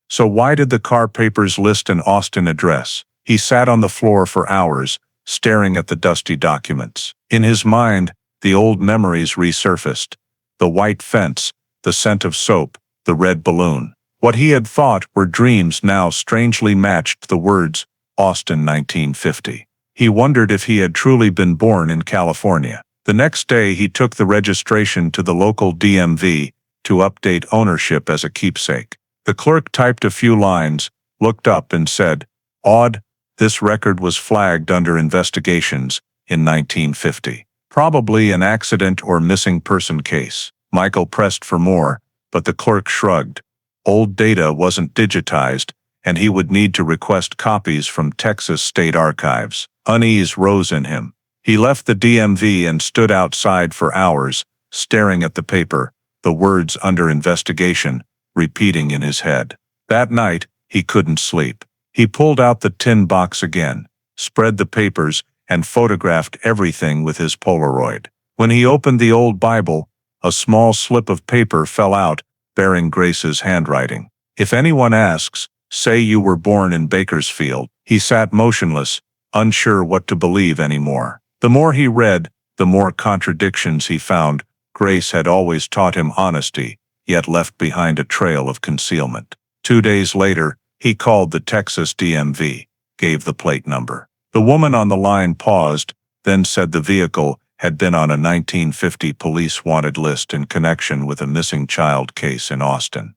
So why did the car papers list an Austin address? He sat on the floor for hours, staring at the dusty documents. In his mind, the old memories resurfaced. The white fence, the scent of soap, the red balloon. What he had thought were dreams now strangely matched the words, Austin 1950. He wondered if he had truly been born in California. The next day he took the registration to the local DMV to update ownership as a keepsake. The clerk typed a few lines, looked up and said, "Odd, this record was flagged under investigations in 1950. Probably an accident or missing person case." Michael pressed for more, but the clerk shrugged. Old data wasn't digitized, and he would need to request copies from Texas State Archives. Unease rose in him. He left the DMV and stood outside for hours, staring at the paper, the words "under investigation" repeating in his head. That night, he couldn't sleep. He pulled out the tin box again, spread the papers, and photographed everything with his Polaroid. When he opened the old Bible, a small slip of paper fell out, bearing Grace's handwriting. "If anyone asks, say you were born in Bakersfield." He sat motionless, unsure what to believe anymore. The more he read, the more contradictions he found. Grace had always taught him honesty, yet left behind a trail of concealment. 2 days later, he called the Texas DMV, gave the plate number. The woman on the line paused, then said the vehicle had been on a 1950 police wanted list in connection with a missing child case in Austin.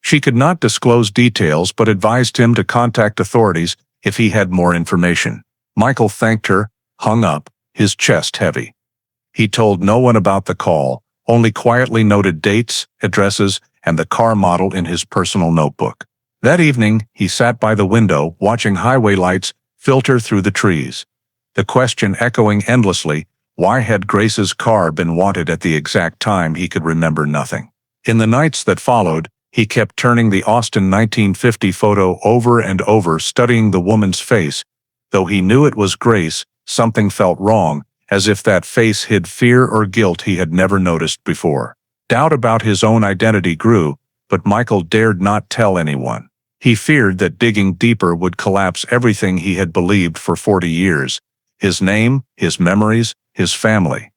She could not disclose details but advised him to contact authorities if he had more information. Michael thanked her, hung up, his chest heavy. He told no one about the call, only quietly noted dates, addresses, and the car model in his personal notebook. That evening, he sat by the window, watching highway lights filter through the trees. The question echoing endlessly, why had Grace's car been wanted at the exact time he could remember nothing? In the nights that followed, he kept turning the Austin 1950 photo over and over, studying the woman's face. Though he knew it was Grace, something felt wrong, as if that face hid fear or guilt he had never noticed before. Doubt about his own identity grew, but Michael dared not tell anyone. He feared that digging deeper would collapse everything he had believed for 40 years. His name, his memories, his family.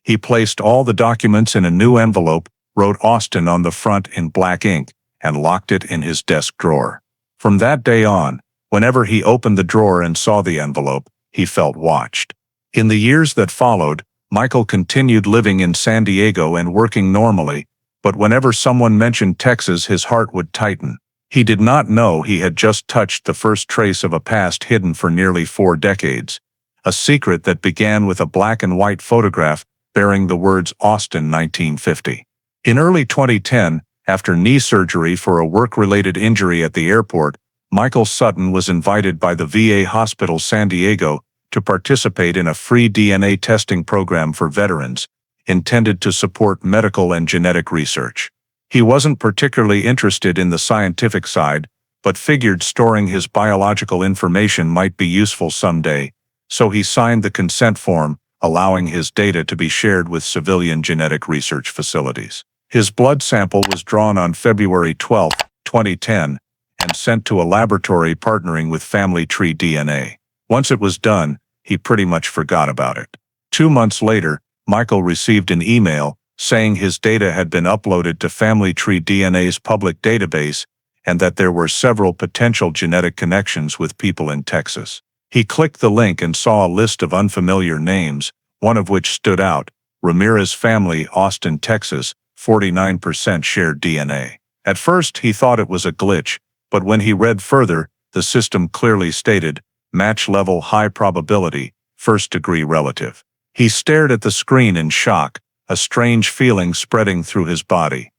He placed all the documents in a new envelope, wrote Austin on the front in black ink, and locked it in his desk drawer. From that day on, whenever he opened the drawer and saw the envelope, he felt watched. In the years that followed, Michael continued living in San Diego and working normally, but whenever someone mentioned Texas, his heart would tighten. He did not know he had just touched the first trace of a past hidden for nearly 4 decades. A secret that began with a black and white photograph bearing the words Austin 1950. In early 2010, after knee surgery for a work-related injury at the airport, Michael Sutton was invited by the VA Hospital San Diego to participate in a free DNA testing program for veterans, intended to support medical and genetic research. He wasn't particularly interested in the scientific side, but figured storing his biological information might be useful someday, so he signed the consent form, allowing his data to be shared with civilian genetic research facilities. His blood sample was drawn on February 12, 2010, and sent to a laboratory partnering with Family Tree DNA. Once it was done, he pretty much forgot about it. 2 months later, Michael received an email saying his data had been uploaded to Family Tree DNA's public database and that there were several potential genetic connections with people in Texas. He clicked the link and saw a list of unfamiliar names, one of which stood out: Ramirez family, Austin, Texas, 49% shared DNA. At first, he thought it was a glitch, but when he read further, the system clearly stated, match level high probability, first-degree relative. He stared at the screen in shock, a strange feeling spreading through his body.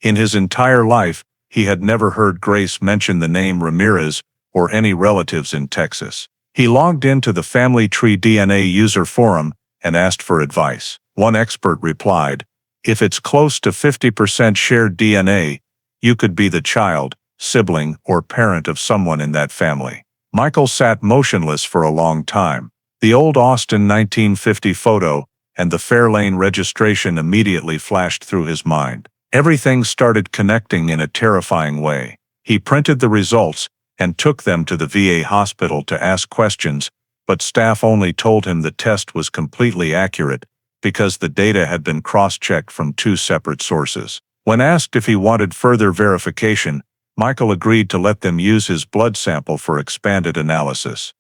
In his entire life, he had never heard Grace mention the name Ramirez or any relatives in Texas. He logged into the Family Tree DNA user forum and asked for advice. One expert replied, If it's close to 50% shared DNA, you could be the child, sibling, or parent of someone in that family. Michael sat motionless for a long time. The old Austin 1950 photo and the Fairlane registration immediately flashed through his mind. Everything started connecting in a terrifying way. He printed the results and took them to the VA hospital to ask questions, but staff only told him the test was completely accurate because the data had been cross-checked from 2 separate sources. When asked if he wanted further verification, Michael agreed to let them use his blood sample for expanded analysis.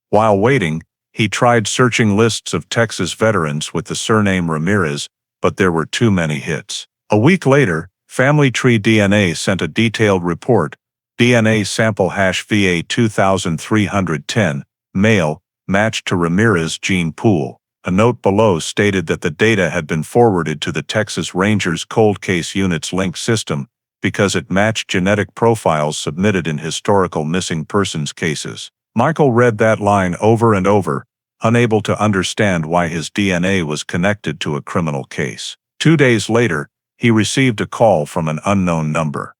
While waiting, he tried searching lists of Texas veterans with the surname Ramirez, but there were too many hits. A week later, Family Tree DNA sent a detailed report, DNA sample hash VA 2310, male, matched to Ramirez gene pool. A note below stated that the data had been forwarded to the Texas Rangers Cold Case Unit's link system because it matched genetic profiles submitted in historical missing persons cases. Michael read that line over and over, unable to understand why his DNA was connected to a criminal case. 2 days later, he received a call from an unknown number.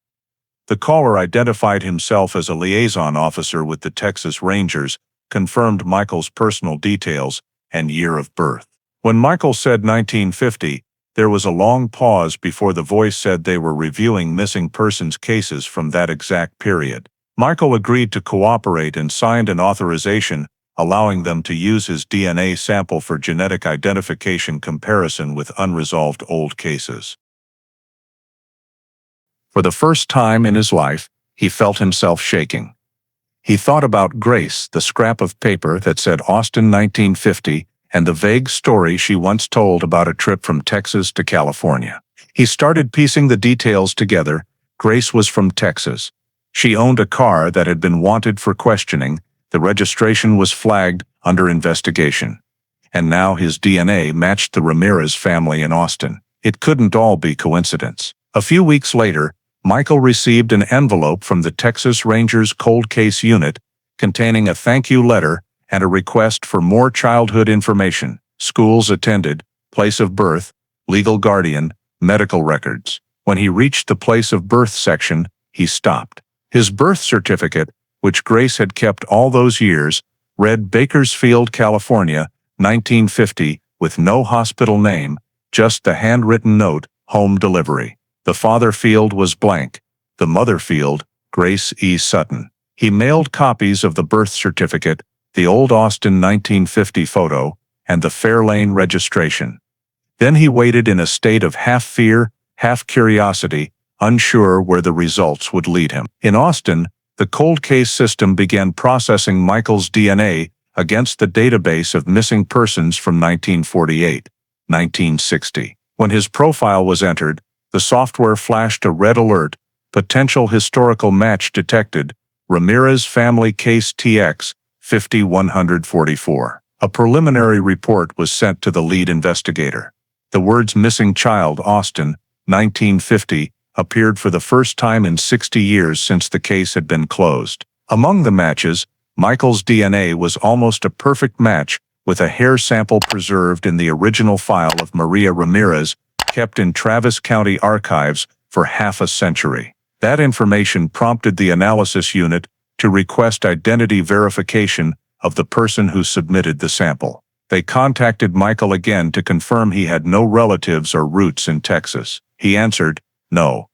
The caller identified himself as a liaison officer with the Texas Rangers, confirmed Michael's personal details and year of birth. When Michael said 1950, there was a long pause before the voice said they were reviewing missing persons cases from that exact period. Michael agreed to cooperate and signed an authorization allowing them to use his DNA sample for genetic identification comparison with unresolved old cases. For the first time in his life, he felt himself shaking. He thought about Grace, the scrap of paper that said Austin 1950, and the vague story she once told about a trip from Texas to California. He started piecing the details together. Grace was from Texas. She owned a car that had been wanted for questioning. The registration was flagged under investigation. And now his DNA matched the Ramirez family in Austin. It couldn't all be coincidence. A few weeks later, Michael received an envelope from the Texas Rangers Cold Case Unit containing a thank you letter and a request for more childhood information, schools attended, place of birth, legal guardian, medical records. When he reached the place of birth section, he stopped. His birth certificate, which Grace had kept all those years, read Bakersfield, California, 1950, with no hospital name, just the handwritten note, home delivery. The father field was blank. The mother field, Grace E. Sutton. He mailed copies of the birth certificate, the old Austin 1950 photo, and the Fairlane registration. Then he waited in a state of half fear, half curiosity, unsure where the results would lead him. In Austin, the cold case system began processing Michael's DNA against the database of missing persons from 1948, 1960. When his profile was entered, the software flashed a red alert, potential historical match detected, Ramirez family case TX 5144. A preliminary report was sent to the lead investigator. The words missing child Austin, 1950, appeared for the first time in 60 years since the case had been closed. Among the matches, Michael's DNA was almost a perfect match, with a hair sample preserved in the original file of Maria Ramirez, kept in Travis County archives for half a century. That information prompted the analysis unit to request identity verification of the person who submitted the sample. They contacted Michael again to confirm he had no relatives or roots in Texas. He answered, "No.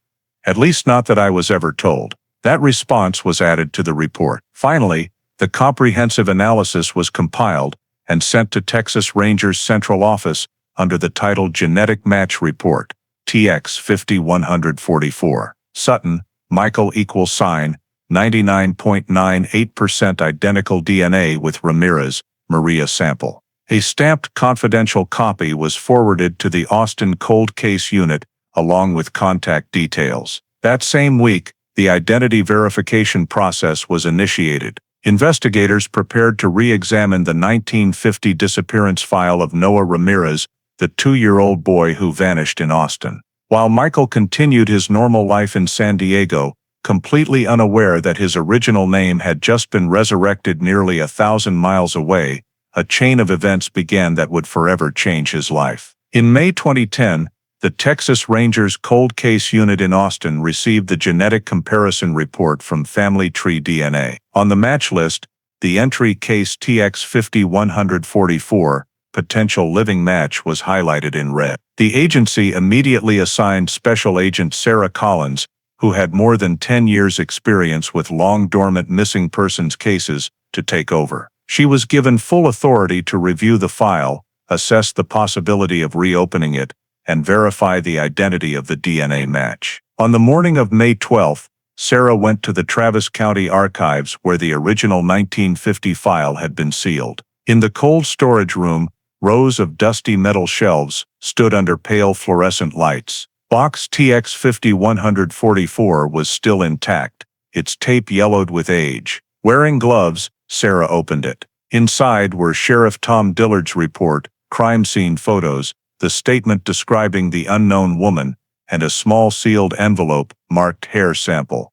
At least not that I was ever told." That response was added to the report. Finally, the comprehensive analysis was compiled and sent to Texas Rangers Central Office under the title Genetic Match Report, TX 5144. Sutton, Michael =, 99.98% identical DNA with Ramirez, Maria sample. A stamped confidential copy was forwarded to the Austin Cold Case Unit along with contact details. That same week, the identity verification process was initiated. Investigators prepared to re-examine the 1950 disappearance file of Noah Ramirez, the 2-year-old boy who vanished in Austin. While Michael continued his normal life in San Diego, completely unaware that his original name had just been resurrected nearly 1,000 miles away, a chain of events began that would forever change his life. In May 2010, The Texas Rangers Cold Case Unit in Austin received the genetic comparison report from Family Tree DNA. On the match list, the entry case TX50144, potential living match, was highlighted in red. The agency immediately assigned Special Agent Sarah Collins, who had more than 10 years' experience with long-dormant missing persons cases, to take over. She was given full authority to review the file, assess the possibility of reopening it, and verify the identity of the DNA match. On the morning of May 12, Sarah went to the Travis County Archives where the original 1950 file had been sealed. In the cold storage room, rows of dusty metal shelves stood under pale fluorescent lights. Box TX50144 was still intact, its tape yellowed with age. Wearing gloves, Sarah opened it. Inside were Sheriff Tom Dillard's report, crime scene photos, the statement describing the unknown woman, and a small sealed envelope marked hair sample.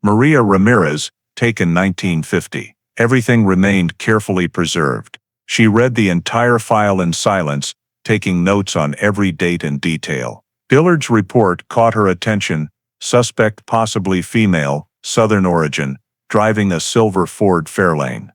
Maria Ramirez, taken 1950. Everything remained carefully preserved. She read the entire file in silence, taking notes on every date and detail. Dillard's report caught her attention: suspect possibly female, Southern origin, driving a silver Ford Fairlane.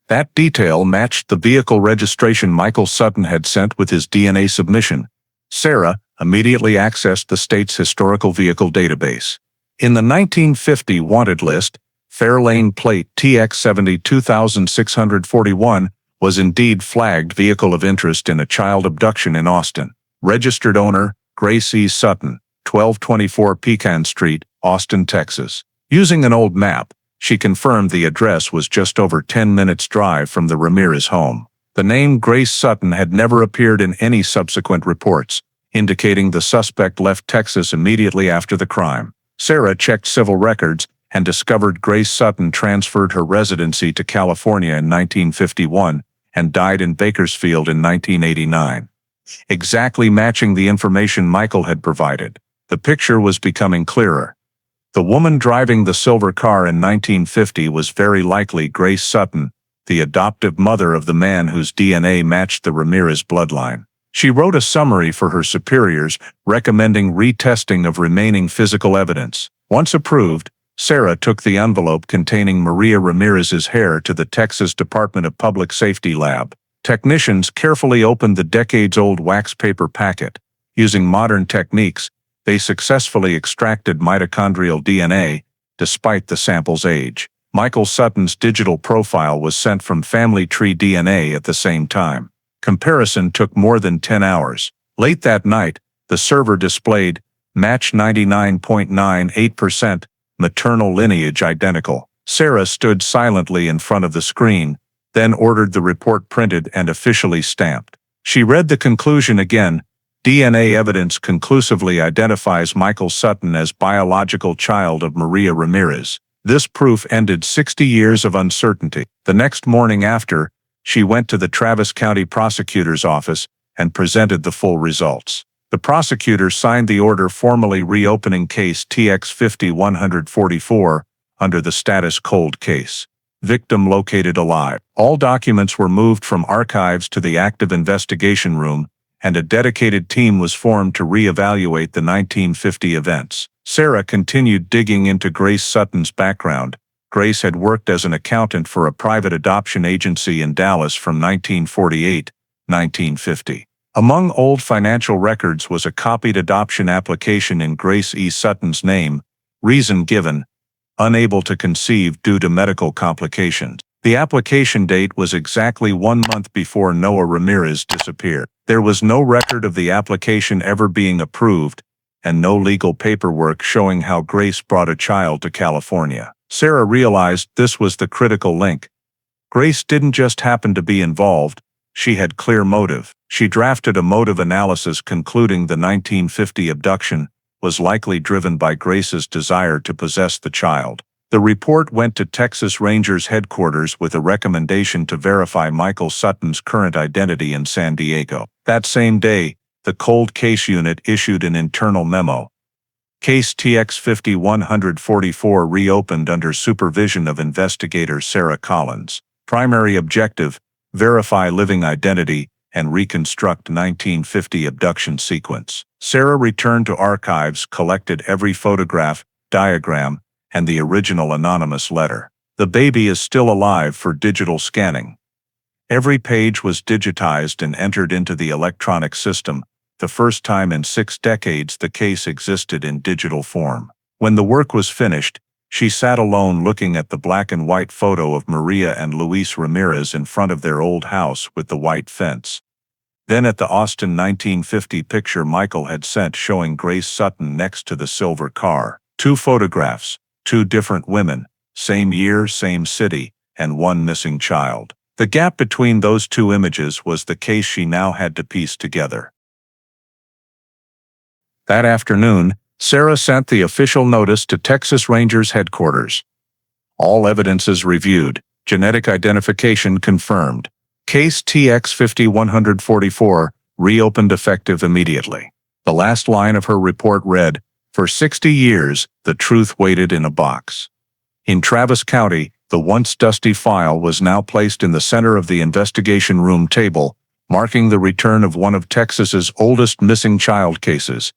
That detail matched the vehicle registration Michael Sutton had sent with his DNA submission. Sarah immediately accessed the state's historical vehicle database. In the 1950 wanted list, Fairlane plate TX72641 was indeed flagged vehicle of interest in a child abduction in Austin. Registered owner, Grace E. Sutton, 1224 Pecan Street, Austin, Texas. Using an old map, she confirmed the address was just over 10 minutes' drive from the Ramirez home. The name Grace Sutton had never appeared in any subsequent reports, indicating the suspect left Texas immediately after the crime. Sarah checked civil records and discovered Grace Sutton transferred her residency to California in 1951 and died in Bakersfield in 1989. Exactly matching the information Michael had provided. The picture was becoming clearer. The woman driving the silver car in 1950 was very likely Grace Sutton, the adoptive mother of the man whose DNA matched the Ramirez bloodline. She wrote a summary for her superiors recommending retesting of remaining physical evidence. Once approved, Sarah took the envelope containing Maria Ramirez's hair to the Texas Department of Public Safety lab. Technicians carefully opened the decades-old wax paper packet. Using modern techniques, they successfully extracted mitochondrial DNA, despite the sample's age. Michael Sutton's digital profile was sent from Family Tree DNA at the same time. Comparison took more than 10 hours. Late that night, the server displayed match 99.98%, maternal lineage identical. Sarah stood silently in front of the screen, then ordered the report printed and officially stamped. She read the conclusion again. DNA evidence conclusively identifies Michael Sutton as biological child of Maria Ramirez. This proof ended 60 years of uncertainty. The next morning after, she went to the Travis County Prosecutor's office and presented the full results. The prosecutor signed the order formally reopening case TX50144 under the status cold case. Victim located alive. All documents were moved from archives to the active investigation room, and a dedicated team was formed to reevaluate the 1950 events. Sarah continued digging into Grace Sutton's background. Grace had worked as an accountant for a private adoption agency in Dallas from 1948-1950. Among old financial records was a copied adoption application in Grace E. Sutton's name. Reason given: unable to conceive due to medical complications. The application date was exactly 1 month before Noah Ramirez disappeared. There was no record of the application ever being approved, and no legal paperwork showing how Grace brought a child to California. Sarah realized this was the critical link. Grace didn't just happen to be involved, she had clear motive. She drafted a motive analysis concluding the 1950 abduction was likely driven by Grace's desire to possess the child. The report went to Texas Rangers headquarters with a recommendation to verify Michael Sutton's current identity in San Diego. That same day, the Cold Case Unit issued an internal memo. Case TX50144 reopened under supervision of investigator Sarah Collins. Primary objective: verify living identity and reconstruct 1950 abduction sequence. Sarah returned to archives, collected every photograph, diagram, and the original anonymous letter. The baby is still alive for digital scanning. Every page was digitized and entered into the electronic system, the first time in 6 decades the case existed in digital form. When the work was finished, she sat alone looking at the black and white photo of Maria and Luis Ramirez in front of their old house with the white fence. Then at the Austin 1950 picture Michael had sent showing Grace Sutton next to the silver car. 2 photographs, 2 different women, same year, same city, and 1 missing child. The gap between those 2 images was the case she now had to piece together. That afternoon, Sarah sent the official notice to Texas Rangers headquarters. All evidences reviewed, genetic identification confirmed. Case TX-5144, reopened effective immediately. The last line of her report read, "For 60 years, the truth waited in a box." In Travis County, the once dusty file was now placed in the center of the investigation room table, marking the return of one of Texas's oldest missing child cases.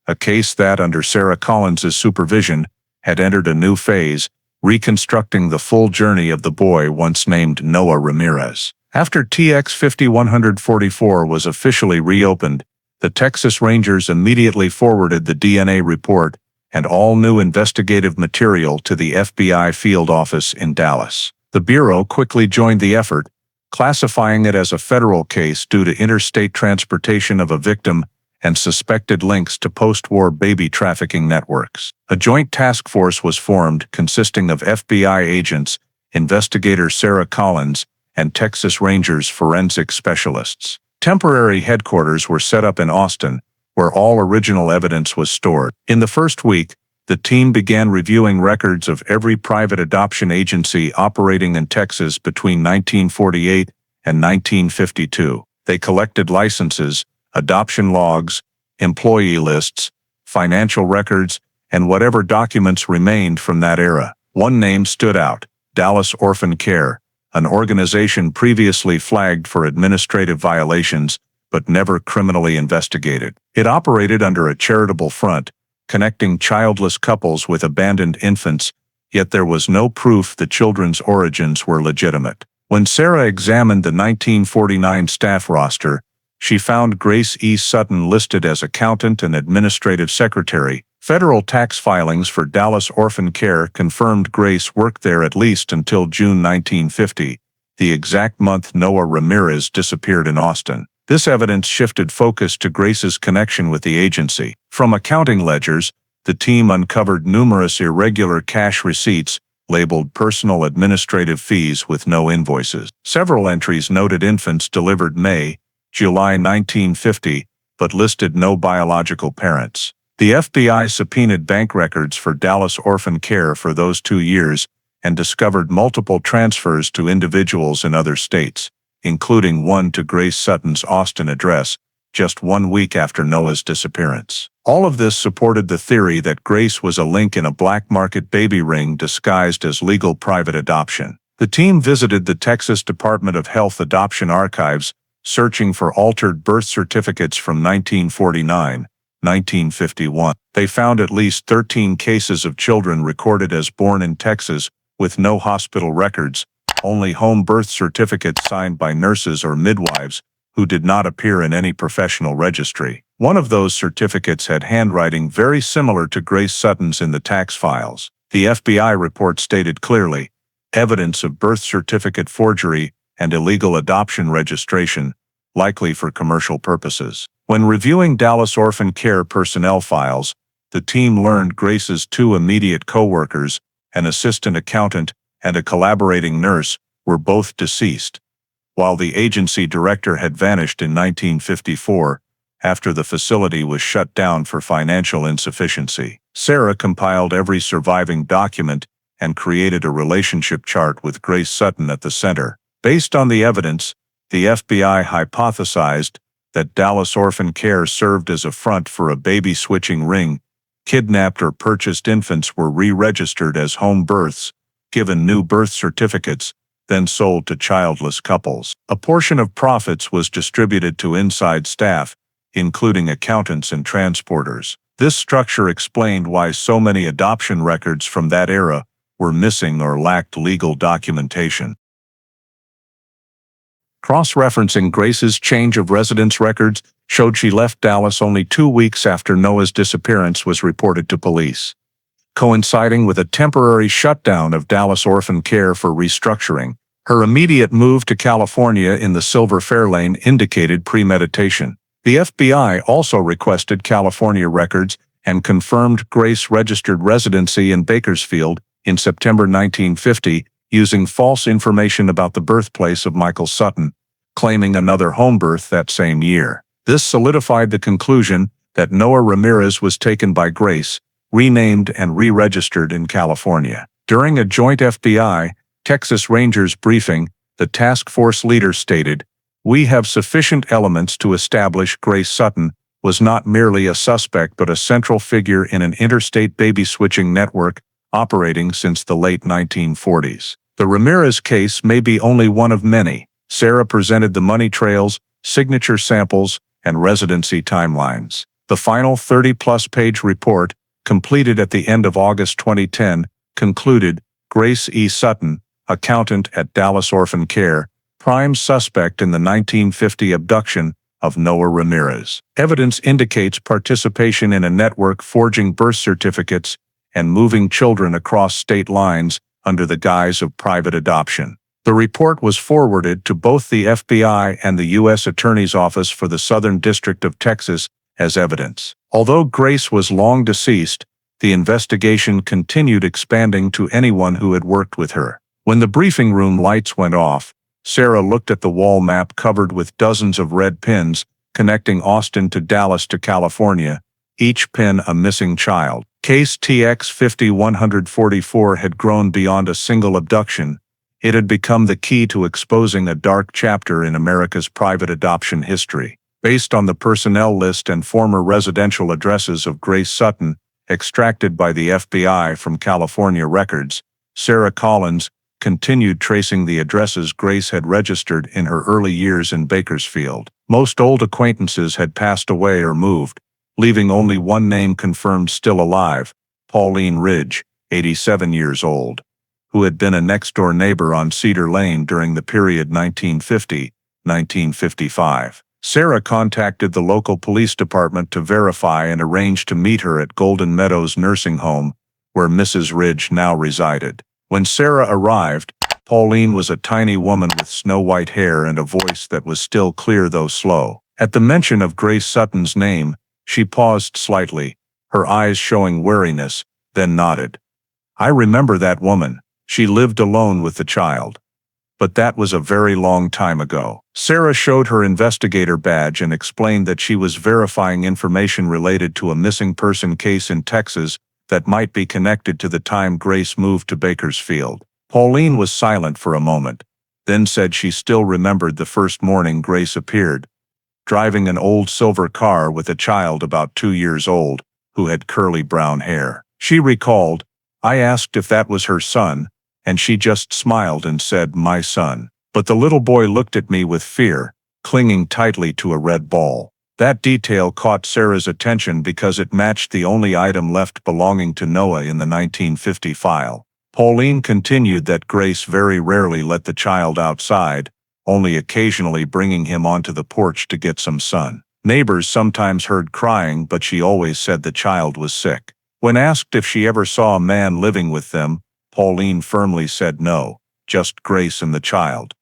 A case that, under Sarah Collins's supervision, had entered a new phase, reconstructing the full journey of the boy once named Noah Ramirez. After TX-5144 was officially reopened, the Texas Rangers immediately forwarded the DNA report and all new investigative material to the FBI field office in Dallas. The Bureau quickly joined the effort, classifying it as a federal case due to interstate transportation of a victim and suspected links to post-war baby trafficking networks. A joint task force was formed consisting of FBI agents, investigator Sarah Collins, and Texas Rangers forensic specialists. Temporary headquarters were set up in Austin, where all original evidence was stored. In the first week, the team began reviewing records of every private adoption agency operating in Texas between 1948 and 1952. They collected licenses, adoption logs, employee lists, financial records, and whatever documents remained from that era. One name stood out: Dallas Orphan Care, an organization previously flagged for administrative violations but never criminally investigated. It operated under a charitable front, connecting childless couples with abandoned infants, yet there was no proof the children's origins were legitimate. When Sarah examined the 1949 staff roster, she found Grace E. Sutton listed as accountant and administrative secretary. Federal tax filings for Dallas Orphan Care confirmed Grace worked there at least until June 1950, the exact month Noah Ramirez disappeared in Austin. This evidence shifted focus to Grace's connection with the agency. From accounting ledgers, the team uncovered numerous irregular cash receipts, labeled personal administrative fees with no invoices. Several entries noted infants delivered May, July 1950, but listed no biological parents. The FBI subpoenaed bank records for Dallas Orphan Care for those 2 years and discovered multiple transfers to individuals in other states, including one to Grace Sutton's Austin address, just 1 week after Noah's disappearance. All of this supported the theory that Grace was a link in a black market baby ring disguised as legal private adoption. The team visited the Texas Department of Health adoption archives, searching for altered birth certificates from 1949, 1951. They found at least 13 cases of children recorded as born in Texas with no hospital records, only home birth certificates signed by nurses or midwives who did not appear in any professional registry. One of those certificates had handwriting very similar to Grace Sutton's in the tax files. The FBI report stated clearly, evidence of birth certificate forgery and illegal adoption registration, likely for commercial purposes. When reviewing Dallas Orphan Care personnel files, the team learned Grace's 2 immediate co-workers, an assistant accountant and a collaborating nurse, were both deceased, while the agency director had vanished in 1954 after the facility was shut down for financial insufficiency. Sarah compiled every surviving document and created a relationship chart with Grace Sutton at the center. Based on the evidence, the FBI hypothesized that Dallas Orphan Care served as a front for a baby switching ring. Kidnapped or purchased infants were re-registered as home births, given new birth certificates, then sold to childless couples. A portion of profits was distributed to inside staff, including accountants and transporters. This structure explained why so many adoption records from that era were missing or lacked legal documentation. Cross-referencing Grace's change of residence records showed she left Dallas only 2 weeks after Noah's disappearance was reported to police, coinciding with a temporary shutdown of Dallas orphan care for restructuring. Her immediate move to California in the silver Fairlane indicated premeditation. The FBI also requested California records and confirmed Grace registered residency in Bakersfield in September 1950, using false information about the birthplace of Michael Sutton, claiming another home birth that same year. This solidified the conclusion that Noah Ramirez was taken by Grace, renamed and re-registered in California. During a joint FBI, Texas Rangers briefing, the task force leader stated, "We have sufficient elements to establish Grace Sutton was not merely a suspect but a central figure in an interstate baby-switching network operating since the late 1940s. The Ramirez case may be only one of many." Sarah presented the money trails, signature samples, and residency timelines. The final 30-plus page report, completed at the end of August 2010, concluded, Grace E. Sutton, accountant at Dallas Orphan Care, prime suspect in the 1950 abduction of Noah Ramirez. Evidence indicates participation in a network forging birth certificates and moving children across state lines under the guise of private adoption. The report was forwarded to both the FBI and the U.S. Attorney's Office for the Southern District of Texas as evidence. Although Grace was long deceased, the investigation continued expanding to anyone who had worked with her. When the briefing room lights went off, Sarah looked at the wall map covered with dozens of red pins connecting Austin to Dallas to California, each pin a missing child. Case TX 5144 had grown beyond a single abduction. It had become the key to exposing a dark chapter in America's private adoption history. Based on the personnel list and former residential addresses of Grace Sutton, extracted by the FBI from California records, Sarah Collins continued tracing the addresses Grace had registered in her early years in Bakersfield. Most old acquaintances had passed away or moved, leaving only one name confirmed still alive, Pauline Ridge, 87 years old, who had been a next-door neighbor on Cedar Lane during the period 1950-1955. Sarah contacted the local police department to verify and arrange to meet her at Golden Meadows Nursing Home, where Mrs. Ridge now resided. When Sarah arrived, Pauline was a tiny woman with snow-white hair and a voice that was still clear though slow. At the mention of Grace Sutton's name, she paused slightly, her eyes showing wariness, then nodded. "I remember that woman. She lived alone with the child. But that was a very long time ago." Sarah showed her investigator badge and explained that she was verifying information related to a missing person case in Texas that might be connected to the time Grace moved to Bakersfield. Pauline was silent for a moment, then said she still remembered the first morning Grace appeared, driving an old silver car with a child about 2 years old, who had curly brown hair. She recalled, "I asked if that was her son, and she just smiled and said, 'My son.' But the little boy looked at me with fear, clinging tightly to a red ball." That detail caught Sarah's attention because it matched the only item left belonging to Noah in the 1950 file. Pauline continued that Grace very rarely let the child outside, only occasionally bringing him onto the porch to get some sun. Neighbors sometimes heard crying, but she always said the child was sick. When asked if she ever saw a man living with them, Pauline firmly said no, just Grace and the child.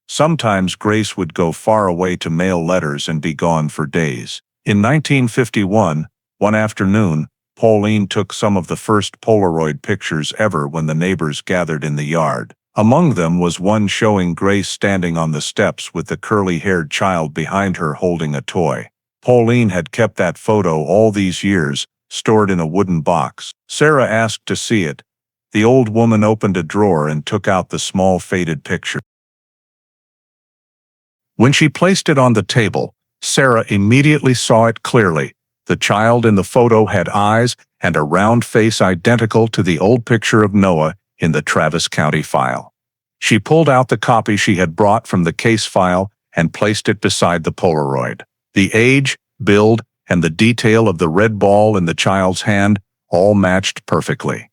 Sometimes Grace would go far away to mail letters and be gone for days. In 1951, one afternoon, Pauline took some of the first Polaroid pictures ever when the neighbors gathered in the yard. Among them was one showing Grace standing on the steps with the curly-haired child behind her holding a toy. Pauline had kept that photo all these years, stored in a wooden box. Sarah asked to see it. The old woman opened a drawer and took out the small faded picture. When she placed it on the table, Sarah immediately saw it clearly. The child in the photo had eyes and a round face identical to the old picture of Noah in the Travis County file. She pulled out the copy she had brought from the case file and placed it beside the Polaroid. The age, build, and the detail of the red ball in the child's hand all matched perfectly.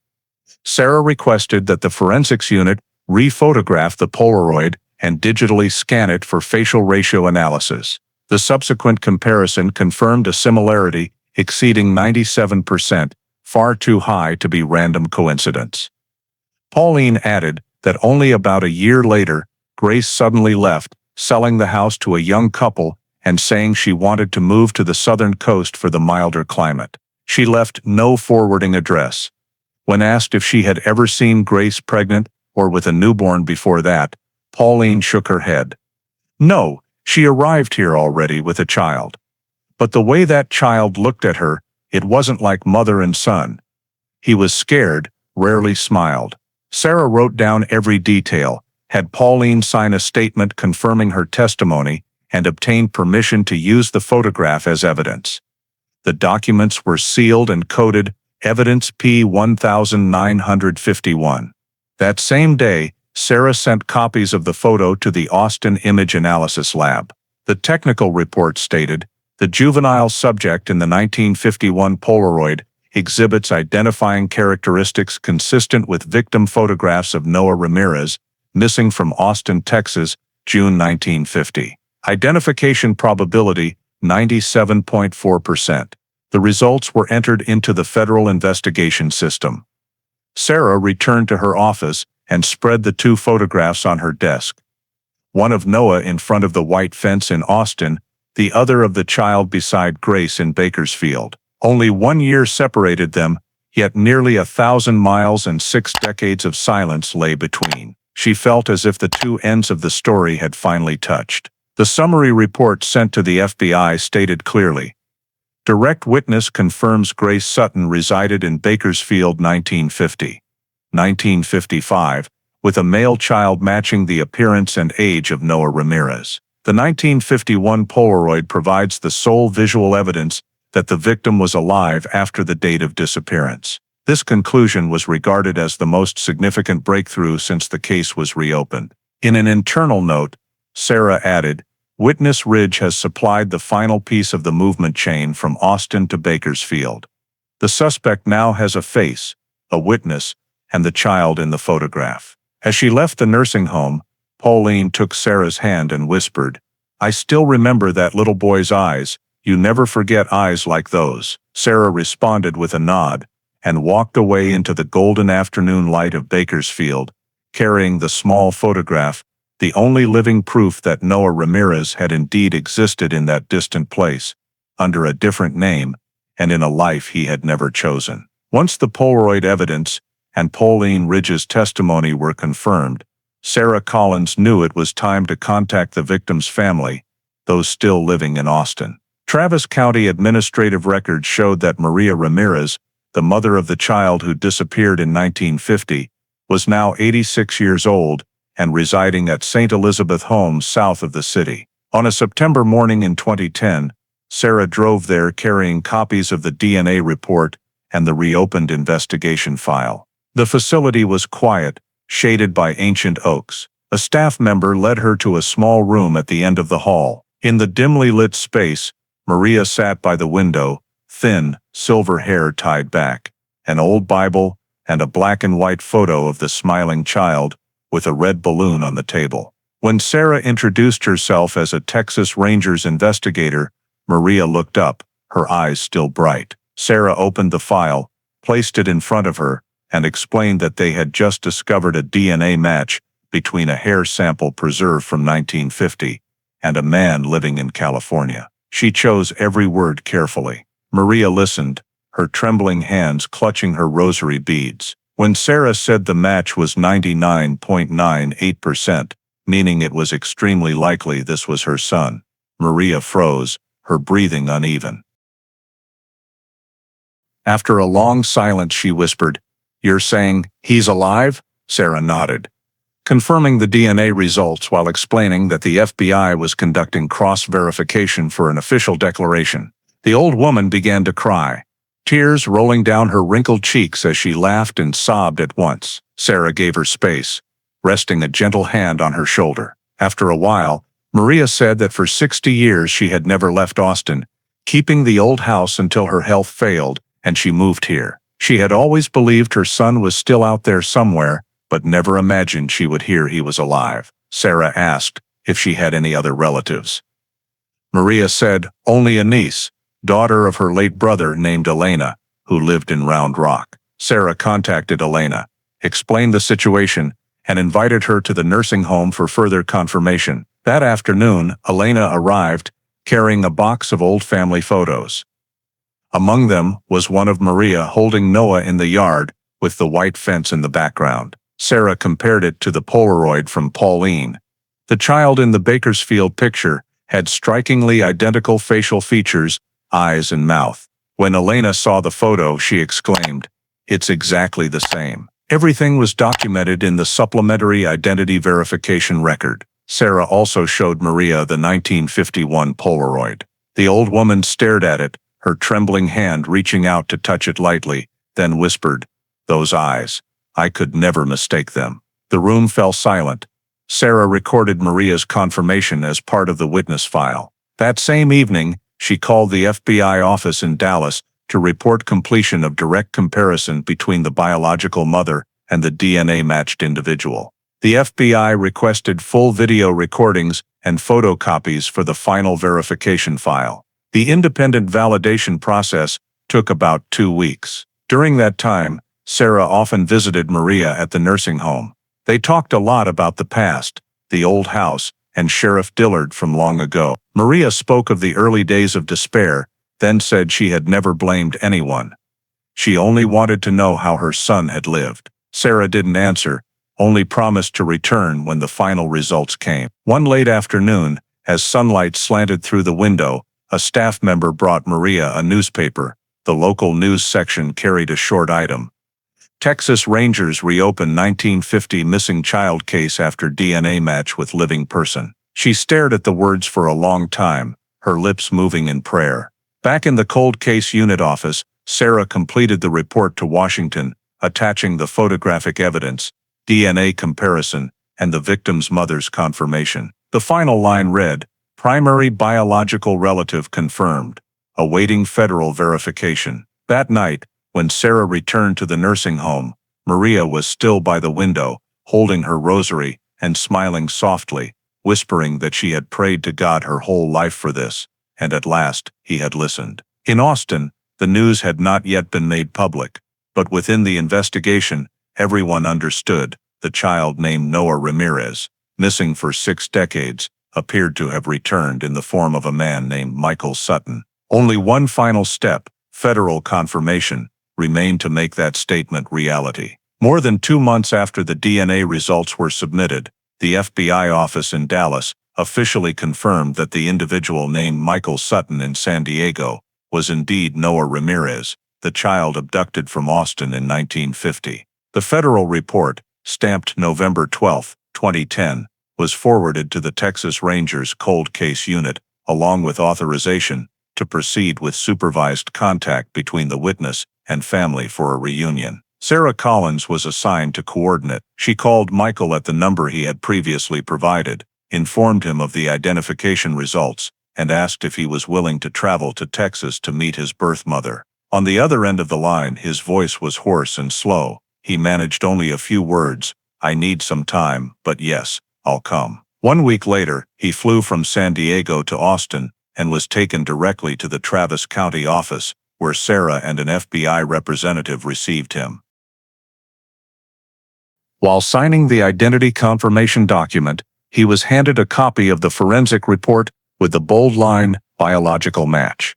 Sarah requested that the forensics unit re-photograph the Polaroid and digitally scan it for facial ratio analysis. The subsequent comparison confirmed a similarity exceeding 97%, far too high to be random coincidence. Pauline added that only about a year later, Grace suddenly left, selling the house to a young couple and saying she wanted to move to the southern coast for the milder climate. She left no forwarding address. When asked if she had ever seen Grace pregnant or with a newborn before that, Pauline shook her head. No, she arrived here already with a child. But the way that child looked at her, it wasn't like mother and son. He was scared, rarely smiled. Sarah wrote down every detail, had Pauline sign a statement confirming her testimony, and obtained permission to use the photograph as evidence. The documents were sealed and coded Evidence P-1951. That same day, Sarah sent copies of the photo to the Austin Image Analysis Lab. The technical report stated, the juvenile subject in the 1951 Polaroid exhibits identifying characteristics consistent with victim photographs of Noah Ramirez, missing from Austin, Texas, June 1950. Identification probability, 97.4%. The results were entered into the federal investigation system. Sarah returned to her office and spread the two photographs on her desk. One of Noah in front of the white fence in Austin, the other of the child beside Grace in Bakersfield. Only 1 year separated them, yet nearly 1,000 miles and 6 decades of silence lay between. She felt as if the two ends of the story had finally touched. The summary report sent to the FBI stated clearly, direct witness confirms Grace Sutton resided in Bakersfield 1955, with a male child matching the appearance and age of Noah Ramirez. The 1951 Polaroid provides the sole visual evidence that the victim was alive after the date of disappearance. This conclusion was regarded as the most significant breakthrough since the case was reopened. In an internal note, Sarah added, Witness Ridge has supplied the final piece of the movement chain from Austin to Bakersfield. The suspect now has a face, a witness, and the child in the photograph. As she left the nursing home, Pauline took Sarah's hand and whispered, I still remember that little boy's eyes. You never forget eyes like those. Sarah responded with a nod and walked away into the golden afternoon light of Bakersfield, carrying the small photograph, the only living proof that Noah Ramirez had indeed existed in that distant place, under a different name, and in a life he had never chosen. Once the Polaroid evidence and Pauline Ridge's testimony were confirmed, Sarah Collins knew it was time to contact the victim's family, those still living in Austin. Travis County administrative records showed that Maria Ramirez, the mother of the child who disappeared in 1950, was now 86 years old and residing at St. Elizabeth Homes south of the city. On a September morning in 2010, Sarah drove there carrying copies of the DNA report and the reopened investigation file. The facility was quiet, shaded by ancient oaks. A staff member led her to a small room at the end of the hall. In the dimly lit space, Maria sat by the window, thin, silver hair tied back, an old Bible, and a black and white photo of the smiling child, with a red balloon on the table. When Sarah introduced herself as a Texas Rangers investigator, Maria looked up, her eyes still bright. Sarah opened the file, placed it in front of her, and explained that they had just discovered a DNA match between a hair sample preserved from 1950 and a man living in California. She chose every word carefully. Maria listened, her trembling hands clutching her rosary beads. When Sarah said the match was 99.98%, meaning it was extremely likely this was her son, Maria froze, her breathing uneven. After a long silence, she whispered, "You're saying he's alive?" Sarah nodded, confirming the DNA results while explaining that the FBI was conducting cross-verification for an official declaration. The old woman began to cry, tears rolling down her wrinkled cheeks as she laughed and sobbed at once. Sarah gave her space, resting a gentle hand on her shoulder. After a while, Maria said that for 60 years she had never left Austin, keeping the old house until her health failed and she moved here. She had always believed her son was still out there somewhere, but never imagined she would hear he was alive. Sarah asked if she had any other relatives. Maria said only a niece, daughter of her late brother named Elena, who lived in Round Rock. Sarah contacted Elena, explained the situation, and invited her to the nursing home for further confirmation. That afternoon, Elena arrived, carrying a box of old family photos. Among them was one of Maria holding Noah in the yard, with the white fence in the background. Sarah compared it to the Polaroid from Pauline. The child in the Bakersfield picture had strikingly identical facial features, eyes and mouth. When Elena saw the photo, she exclaimed, "It's exactly the same." Everything was documented in the supplementary identity verification record. Sarah also showed Maria the 1951 Polaroid. The old woman stared at it, her trembling hand reaching out to touch it lightly, then whispered, "Those eyes. I could never mistake them." The room fell silent. Sarah recorded Maria's confirmation as part of the witness file. That same evening, she called the FBI office in Dallas to report completion of direct comparison between the biological mother and the DNA-matched individual. The FBI requested full video recordings and photocopies for the final verification file. The independent validation process took about 2 weeks. During that time, Sarah often visited Maria at the nursing home. They talked a lot about the past, the old house, and Sheriff Dillard from long ago. Maria spoke of the early days of despair, then said she had never blamed anyone. She only wanted to know how her son had lived. Sarah didn't answer, only promised to return when the final results came. One late afternoon, as sunlight slanted through the window, a staff member brought Maria a newspaper. The local news section carried a short item. Texas Rangers reopen 1950 missing child case after DNA match with living person. She stared at the words for a long time, her lips moving in prayer. Back in the cold case unit office, Sarah completed the report to Washington, attaching the photographic evidence, DNA comparison, and the victim's mother's confirmation. The final line read, "Primary biological relative confirmed, awaiting federal verification." That night, when Sarah returned to the nursing home, Maria was still by the window, holding her rosary and smiling softly, whispering that she had prayed to God her whole life for this, and at last, he had listened. In Austin, the news had not yet been made public, but within the investigation, everyone understood the child named Noah Ramirez, missing for 6 decades, appeared to have returned in the form of a man named Michael Sutton. Only one final step, federal confirmation, remained to make that statement reality. More than 2 months after the DNA results were submitted, the FBI office in Dallas officially confirmed that the individual named Michael Sutton in San Diego was indeed Noah Ramirez, the child abducted from Austin in 1950. The federal report, stamped November 12, 2010, was forwarded to the Texas Rangers Cold Case Unit, along with authorization to proceed with supervised contact between the witness and family for a reunion. Sarah Collins was assigned to coordinate. She called Michael at the number he had previously provided, informed him of the identification results, and asked if he was willing to travel to Texas to meet his birth mother. On the other end of the line, his voice was hoarse and slow. He managed only a few words, "I need some time, but yes, I'll come." 1 week later, he flew from San Diego to Austin and was taken directly to the Travis County office, where Sarah and an FBI representative received him. While signing the identity confirmation document, he was handed a copy of the forensic report with the bold line, "Biological match.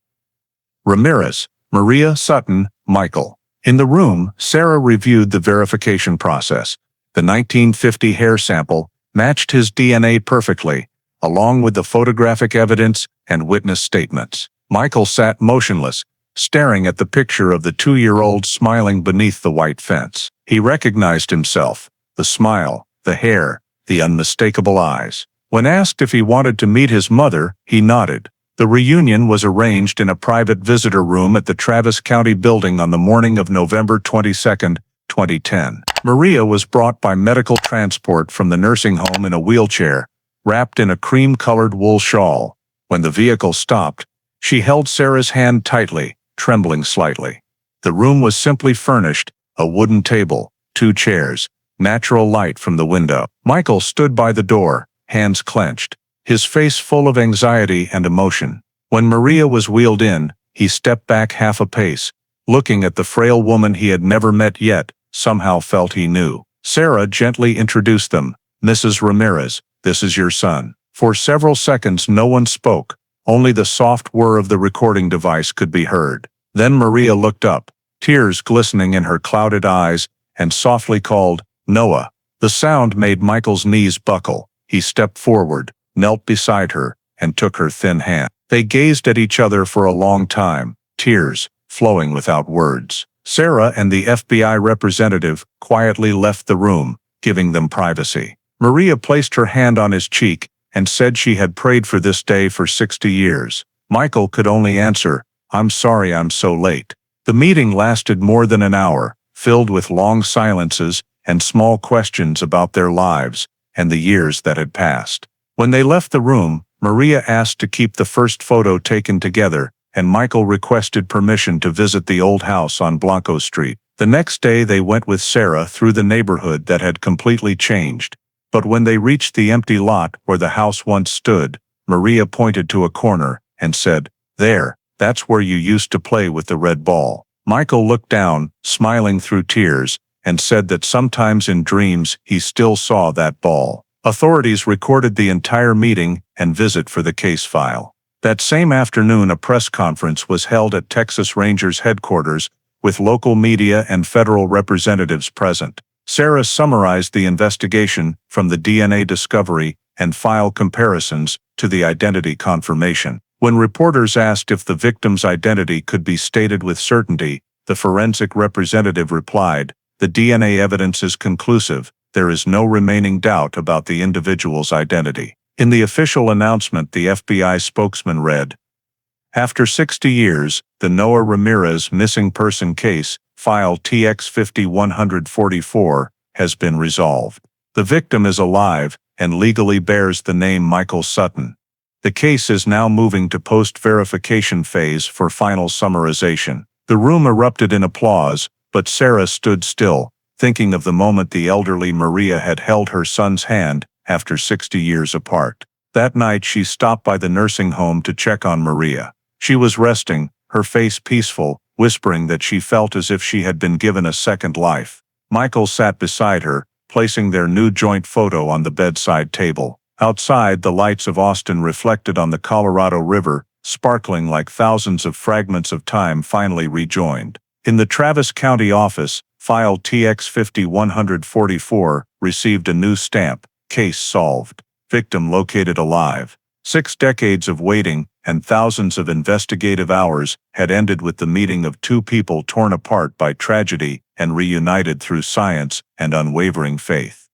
Ramirez, Maria Sutton, Michael." In the room, Sarah reviewed the verification process. The 1950 hair sample matched his DNA perfectly, along with the photographic evidence and witness statements. Michael sat motionless, staring at the picture of the 2-year-old smiling beneath the white fence. He recognized himself, the smile, the hair, the unmistakable eyes. When asked if he wanted to meet his mother, he nodded. The reunion was arranged in a private visitor room at the Travis County building on the morning of November 22, 2010. Maria was brought by medical transport from the nursing home in a wheelchair, wrapped in a cream-colored wool shawl. When the vehicle stopped, she held Sarah's hand tightly, trembling slightly. The room was simply furnished, a wooden table, 2 chairs, natural light from the window. Michael stood by the door, hands clenched, his face full of anxiety and emotion. When Maria was wheeled in, he stepped back half a pace, looking at the frail woman he had never met yet, somehow felt he knew. Sarah gently introduced them. "Mrs. Ramirez, this is your son." For several seconds no one spoke, only the soft whir of the recording device could be heard. Then Maria looked up, tears glistening in her clouded eyes, and softly called, "Noah." The sound made Michael's knees buckle. He stepped forward, knelt beside her, and took her thin hand. They gazed at each other for a long time, tears flowing without words. Sarah and the FBI representative quietly left the room, giving them privacy. Maria placed her hand on his cheek and said she had prayed for this day for 60 years. Michael could only answer, "I'm sorry I'm so late." The meeting lasted more than an hour, filled with long silences and small questions about their lives and the years that had passed. When they left the room, Maria asked to keep the first photo taken together, and Michael requested permission to visit the old house on Blanco Street. The next day they went with Sarah through the neighborhood that had completely changed. But when they reached the empty lot where the house once stood, Maria pointed to a corner and said, "There, that's where you used to play with the red ball." Michael looked down, smiling through tears, and said that sometimes in dreams he still saw that ball. Authorities recorded the entire meeting and visit for the case file. That same afternoon a press conference was held at Texas Rangers headquarters, with local media and federal representatives present. Sarah summarized the investigation, from the DNA discovery and file comparisons to the identity confirmation. When reporters asked if the victim's identity could be stated with certainty, the forensic representative replied, "The DNA evidence is conclusive. There is no remaining doubt about the individual's identity." In the official announcement, the FBI spokesman read, "After 60 years, the Noah Ramirez missing person case, file TX 5144, has been resolved. The victim is alive and legally bears the name Michael Sutton. The case is now moving to post-verification phase for final summarization." The room erupted in applause, but Sarah stood still, thinking of the moment the elderly Maria had held her son's hand after 60 years apart. That night she stopped by the nursing home to check on Maria. She was resting, her face peaceful, whispering that she felt as if she had been given a second life. Michael sat beside her, placing their new joint photo on the bedside table. Outside, the lights of Austin reflected on the Colorado River, sparkling like thousands of fragments of time finally rejoined. In the Travis County office, file TX 5144 received a new stamp, "Case solved. Victim located alive." 6 decades of waiting and thousands of investigative hours had ended with the meeting of 2 people torn apart by tragedy and reunited through science and unwavering faith.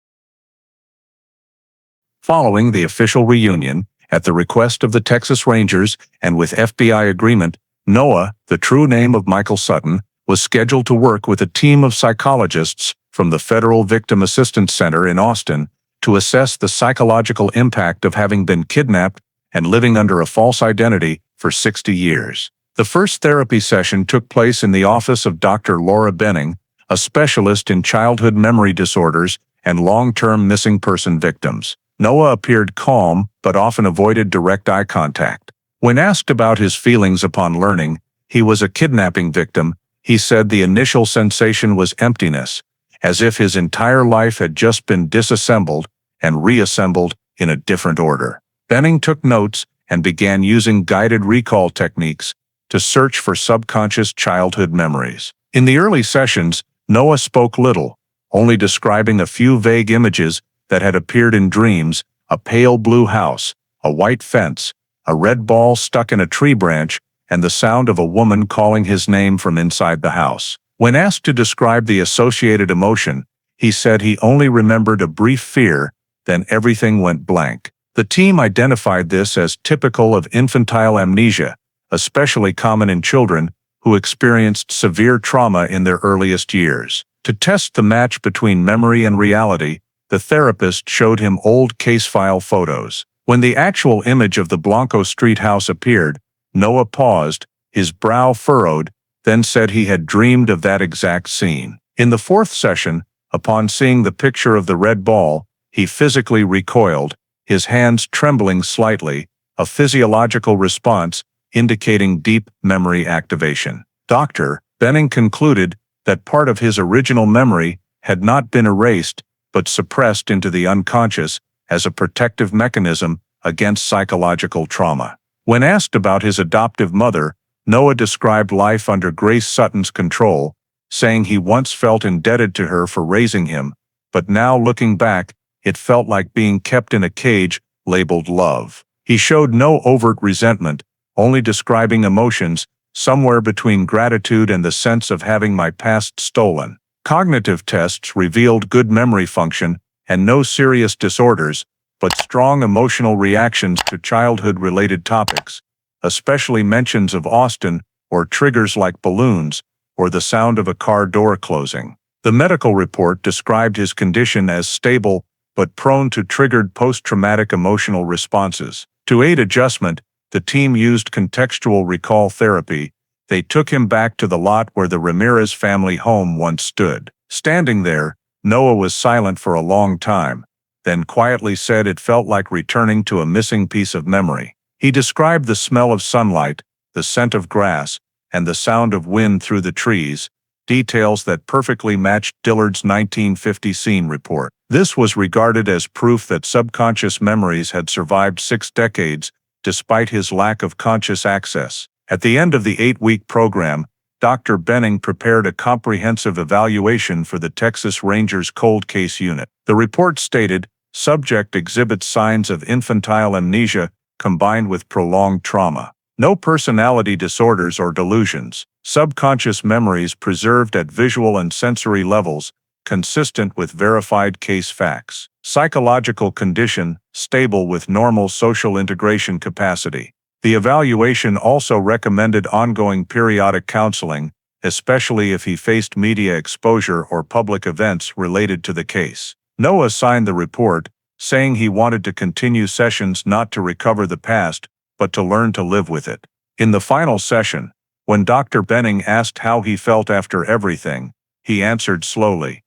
Following the official reunion, at the request of the Texas Rangers and with FBI agreement, Noah, the true name of Michael Sutton, was scheduled to work with a team of psychologists from the Federal Victim Assistance Center in Austin to assess the psychological impact of having been kidnapped and living under a false identity for 60 years. The first therapy session took place in the office of Dr. Laura Benning, a specialist in childhood memory disorders and long-term missing person victims. Noah appeared calm, but often avoided direct eye contact. When asked about his feelings upon learning he was a kidnapping victim, he said the initial sensation was emptiness, as if his entire life had just been disassembled and reassembled in a different order. Benning took notes and began using guided recall techniques to search for subconscious childhood memories. In the early sessions, Noah spoke little, only describing a few vague images that had appeared in dreams: a pale blue house, a white fence, a red ball stuck in a tree branch, and the sound of a woman calling his name from inside the house. When asked to describe the associated emotion, he said he only remembered a brief fear, then everything went blank. The team identified this as typical of infantile amnesia, especially common in children who experienced severe trauma in their earliest years. To test the match between memory and reality, the therapist showed him old case file photos. When the actual image of the Blanco Street house appeared, Noah paused, his brow furrowed, then said he had dreamed of that exact scene. In the fourth session, upon seeing the picture of the red ball, he physically recoiled, his hands trembling slightly, a physiological response indicating deep memory activation. Dr. Benning concluded that part of his original memory had not been erased but suppressed into the unconscious as a protective mechanism against psychological trauma. When asked about his adoptive mother, Noah described life under Grace Sutton's control, saying he once felt indebted to her for raising him, but now looking back, it felt like being kept in a cage labeled love. He showed no overt resentment, only describing emotions somewhere between gratitude and the sense of having my past stolen. Cognitive tests revealed good memory function and no serious disorders, but strong emotional reactions to childhood-related topics, especially mentions of Austin or triggers like balloons or the sound of a car door closing. The medical report described his condition as stable but prone to triggered post-traumatic emotional responses. To aid adjustment, the team used contextual recall therapy. They took him back to the lot where the Ramirez family home once stood. Standing there, Noah was silent for a long time, then quietly said it felt like returning to a missing piece of memory. He described the smell of sunlight, the scent of grass, and the sound of wind through the trees, details that perfectly matched Dillard's 1950 scene report. This was regarded as proof that subconscious memories had survived 6 decades, despite his lack of conscious access. At the end of the 8-week program, Dr. Benning prepared a comprehensive evaluation for the Texas Rangers Cold Case Unit. The report stated, subject exhibits signs of infantile amnesia combined with prolonged trauma. No personality disorders or delusions. Subconscious memories preserved at visual and sensory levels, consistent with verified case facts. Psychological condition, stable with normal social integration capacity. The evaluation also recommended ongoing periodic counseling, especially if he faced media exposure or public events related to the case. Noah signed the report, saying he wanted to continue sessions not to recover the past, but to learn to live with it. In the final session, when Dr. Benning asked how he felt after everything, he answered slowly,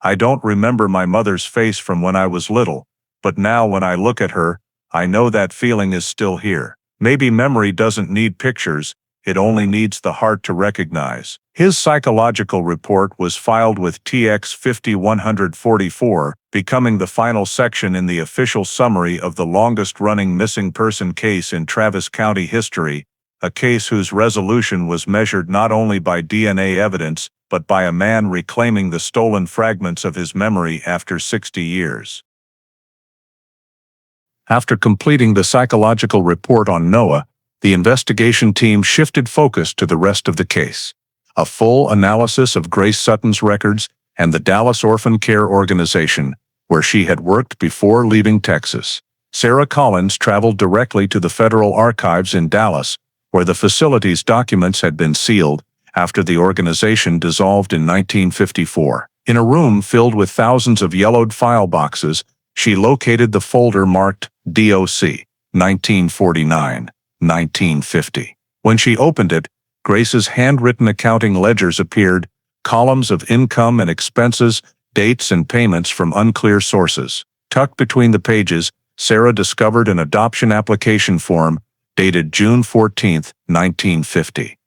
"I don't remember my mother's face from when I was little, but now when I look at her, I know that feeling is still here. Maybe memory doesn't need pictures, it only needs the heart to recognize." His psychological report was filed with TX 5144, becoming the final section in the official summary of the longest-running missing person case in Travis County history, a case whose resolution was measured not only by DNA evidence, but by a man reclaiming the stolen fragments of his memory after 60 years. After completing the psychological report on Noah, the investigation team shifted focus to the rest of the case. A full analysis of Grace Sutton's records and the Dallas Orphan Care Organization, where she had worked before leaving Texas. Sarah Collins traveled directly to the Federal Archives in Dallas, where the facility's documents had been sealed after the organization dissolved in 1954. In a room filled with thousands of yellowed file boxes, she located the folder marked DOC 1949-1950. When she opened it, Grace's handwritten accounting ledgers appeared, columns of income and expenses, dates and payments from unclear sources. Tucked between the pages, Sarah discovered an adoption application form dated June 14, 1950.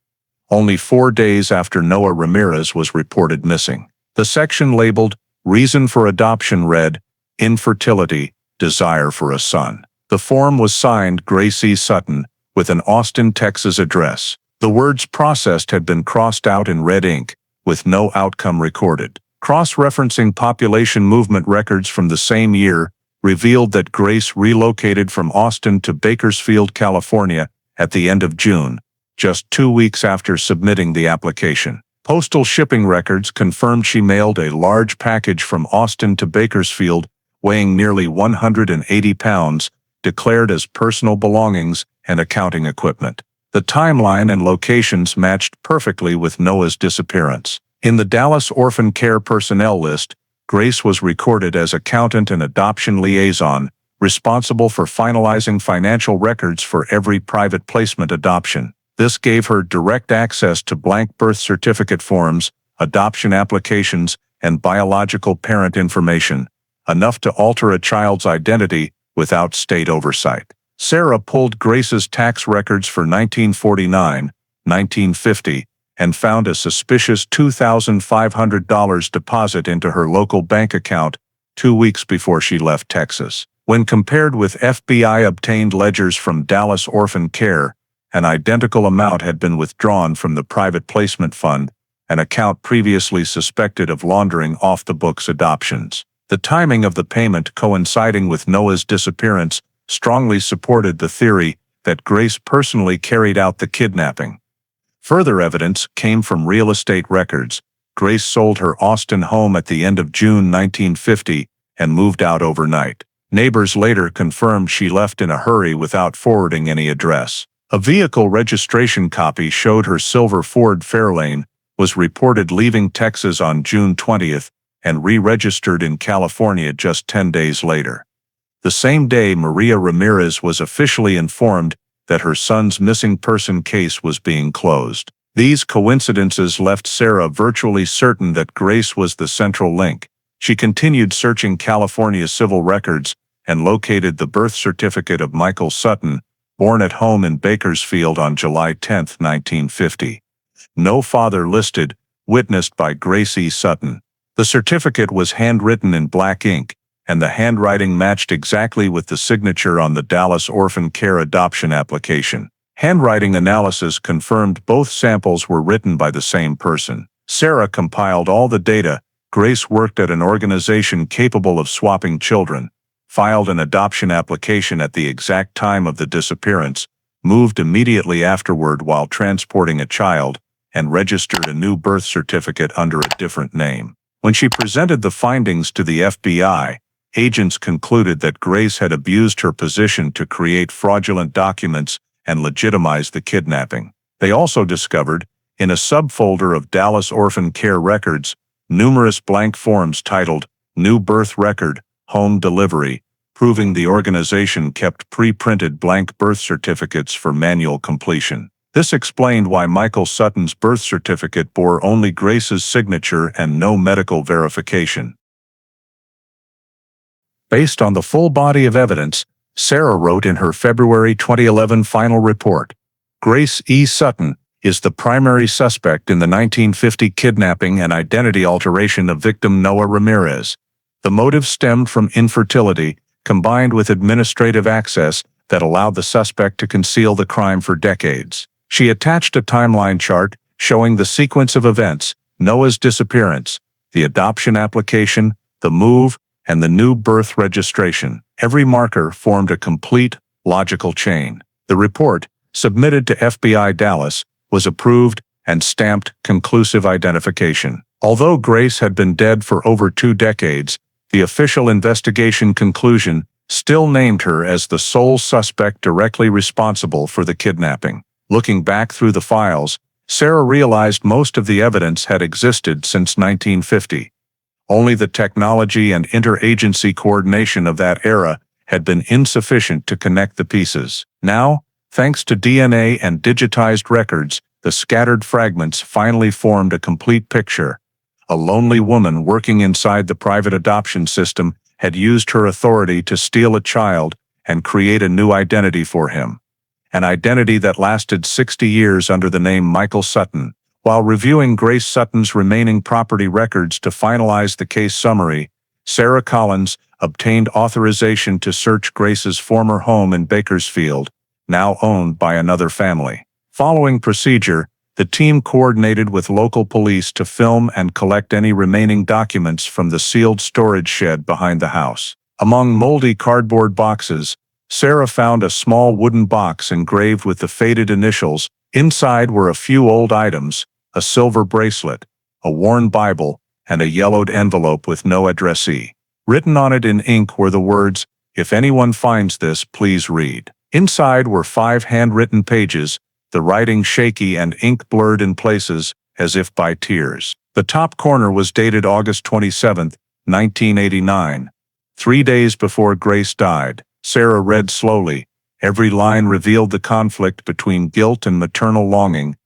Only 4 days after Noah Ramirez was reported missing. The section labeled Reason for Adoption read, Infertility, Desire for a Son. The form was signed Grace E. Sutton, with an Austin, Texas address. The words processed had been crossed out in red ink, with no outcome recorded. Cross-referencing population movement records from the same year revealed that Grace relocated from Austin to Bakersfield, California, at the end of June, just 2 weeks after submitting the application. Postal shipping records confirmed she mailed a large package from Austin to Bakersfield, weighing nearly 180 pounds, declared as personal belongings and accounting equipment. The timeline and locations matched perfectly with Noah's disappearance. In the Dallas Orphan Care personnel list, Grace was recorded as accountant and adoption liaison, responsible for finalizing financial records for every private placement adoption. This gave her direct access to blank birth certificate forms, adoption applications, and biological parent information, enough to alter a child's identity without state oversight. Sarah pulled Grace's tax records for 1949, 1950, and found a suspicious $2,500 deposit into her local bank account 2 weeks before she left Texas. When compared with FBI-obtained ledgers from Dallas Orphan Care, an identical amount had been withdrawn from the private placement fund, an account previously suspected of laundering off-the-books adoptions. The timing of the payment coinciding with Noah's disappearance strongly supported the theory that Grace personally carried out the kidnapping. Further evidence came from real estate records. Grace sold her Austin home at the end of June 1950 and moved out overnight. Neighbors later confirmed she left in a hurry without forwarding any address. A vehicle registration copy showed her silver Ford Fairlane was reported leaving Texas on June 20th and re-registered in California just 10 days later. The same day, Maria Ramirez was officially informed that her son's missing person case was being closed. These coincidences left Sarah virtually certain that Grace was the central link. She continued searching California civil records and located the birth certificate of Michael Sutton, born at home in Bakersfield on July 10, 1950. No father listed, witnessed by Grace E. Sutton. The certificate was handwritten in black ink, and the handwriting matched exactly with the signature on the Dallas Orphan Care adoption application. Handwriting analysis confirmed both samples were written by the same person. Sarah compiled all the data. Grace worked at an organization capable of swapping children, filed an adoption application at the exact time of the disappearance, moved immediately afterward while transporting a child, and registered a new birth certificate under a different name. When she presented the findings to the FBI, agents concluded that Grace had abused her position to create fraudulent documents and legitimize the kidnapping. They also discovered, in a subfolder of Dallas Orphan Care records, numerous blank forms titled New Birth Record, Home Delivery, proving the organization kept pre-printed blank birth certificates for manual completion. This explained why Michael Sutton's birth certificate bore only Grace's signature and no medical verification. Based on the full body of evidence, Sarah wrote in her February 2011 final report, Grace E. Sutton is the primary suspect in the 1950 kidnapping and identity alteration of victim Noah Ramirez. The motive stemmed from infertility, combined with administrative access that allowed the suspect to conceal the crime for decades. She attached a timeline chart showing the sequence of events: Noah's disappearance, the adoption application, the move, and the new birth registration. Every marker formed a complete, logical chain. The report, submitted to FBI Dallas, was approved and stamped conclusive identification. Although Grace had been dead for over 2 decades, the official investigation conclusion still named her as the sole suspect directly responsible for the kidnapping. Looking back through the files, Sarah realized most of the evidence had existed since 1950. Only the technology and interagency coordination of that era had been insufficient to connect the pieces. Now, thanks to DNA and digitized records, the scattered fragments finally formed a complete picture. A lonely woman working inside the private adoption system had used her authority to steal a child and create a new identity for him. An identity that lasted 60 years under the name Michael Sutton. While reviewing Grace Sutton's remaining property records to finalize the case summary, Sarah Collins obtained authorization to search Grace's former home in Bakersfield, now owned by another family. Following procedure, the team coordinated with local police to film and collect any remaining documents from the sealed storage shed behind the house. Among moldy cardboard boxes, Sarah found a small wooden box engraved with the faded initials. Inside were a few old items, a silver bracelet, a worn Bible, and a yellowed envelope with no addressee. Written on it in ink were the words, "If anyone finds this, please read." Inside were 5 handwritten pages, the writing shaky and ink blurred in places, as if by tears. The top corner was dated August 27, 1989. 3 days before Grace died. Sarah read slowly. Every line revealed the conflict between guilt and maternal longing.